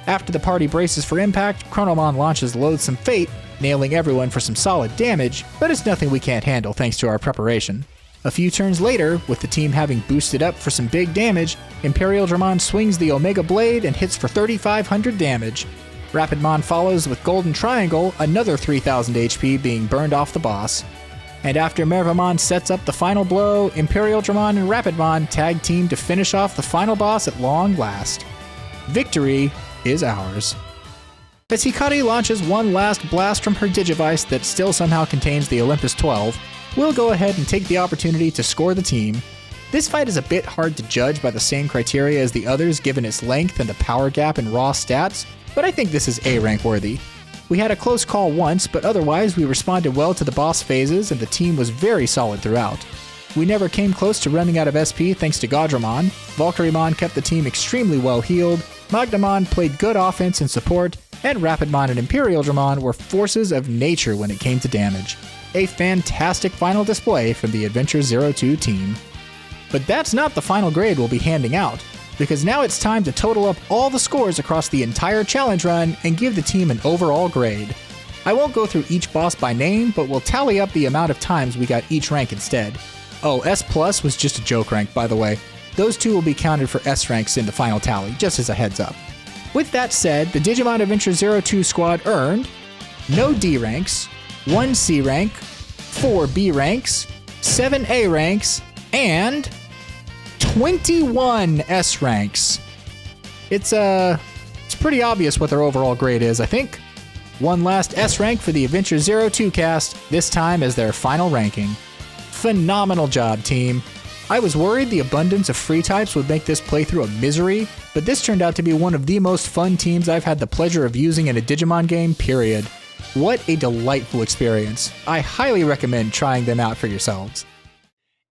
After the party braces for impact, Chronomon launches Loathsome Fate, nailing everyone for some solid damage, but it's nothing we can't handle thanks to our preparation. A few turns later, with the team having boosted up for some big damage, Imperial Dramon swings the Omega Blade and hits for 3,500 damage. Rapidmon follows with Golden Triangle, another 3,000 HP being burned off the boss. And after Mervamon sets up the final blow, ImperialDramon and Rapidmon tag team to finish off the final boss at long last. Victory is ours. As Hikari launches one last blast from her Digivice that still somehow contains the Olympus 12, we'll go ahead and take the opportunity to score the team. This fight is a bit hard to judge by the same criteria as the others given its length and the power gap in raw stats, but I think this is A rank worthy. We had a close call once, but otherwise we responded well to the boss phases and the team was very solid throughout. We never came close to running out of SP thanks to Gaudramon. Valkyrymon kept the team extremely well healed, Magnamon played good offense and support, and Rapidmon and ImperialDramon were forces of nature when it came to damage. A fantastic final display from the Adventure 02 team. But that's not the final grade we'll be handing out, because now it's time to total up all the scores across the entire challenge run and give the team an overall grade. I won't go through each boss by name, but we'll tally up the amount of times we got each rank instead. Oh, S+ was just a joke rank, by the way. Those two will be counted for S ranks in the final tally, just as a heads up. With that said, the Digimon Adventure 02 squad earned no D ranks, 1 C rank, 4 B ranks, 7 A ranks, and 21 S ranks. It's pretty obvious what their overall grade is, I think. One last S rank for the Adventure 02 cast, this time as their final ranking. Phenomenal job, team. I was worried the abundance of free types would make this playthrough a misery, but this turned out to be one of the most fun teams I've had the pleasure of using in a Digimon game, period. What a delightful experience. I highly recommend trying them out for yourselves.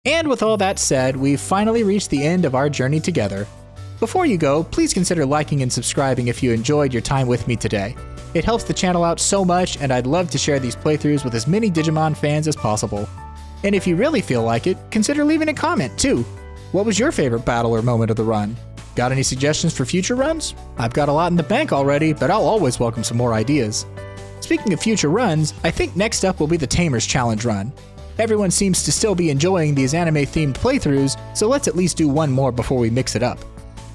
And with all that said, we've finally reached the end of our journey together. Before you go, please consider liking and subscribing if you enjoyed your time with me today. It helps the channel out so much, and I'd love to share these playthroughs with as many Digimon fans as possible. And if you really feel like it, consider leaving a comment too. What was your favorite battle or moment of the run? Got any suggestions for future runs? I've got a lot in the bank already, but I'll always welcome some more ideas. Speaking of future runs, I think next up will be the Tamers Challenge run. Everyone seems to still be enjoying these anime-themed playthroughs, so let's at least do one more before we mix it up.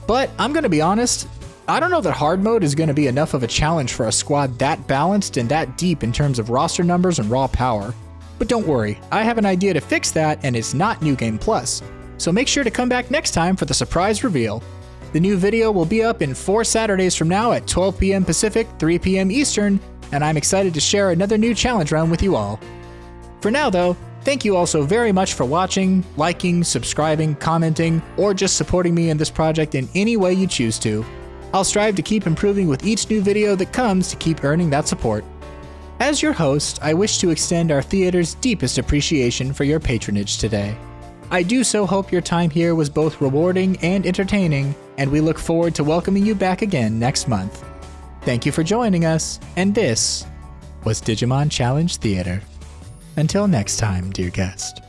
But I'm gonna be honest, I don't know that hard mode is gonna be enough of a challenge for a squad that balanced and that deep in terms of roster numbers and raw power. But don't worry, I have an idea to fix that, and it's not New Game Plus. So make sure to come back next time for the surprise reveal. The new video will be up in 4 Saturdays from now at 12 p.m. Pacific, 3 p.m. Eastern, and I'm excited to share another new challenge run with you all. For now though, thank you all so very much for watching, liking, subscribing, commenting, or just supporting me in this project in any way you choose to. I'll strive to keep improving with each new video that comes to keep earning that support. As your host, I wish to extend our theater's deepest appreciation for your patronage today. I do so hope your time here was both rewarding and entertaining, and we look forward to welcoming you back again next month. Thank you for joining us, and this was Digimon Challenge Theatre. Until next time, dear guest.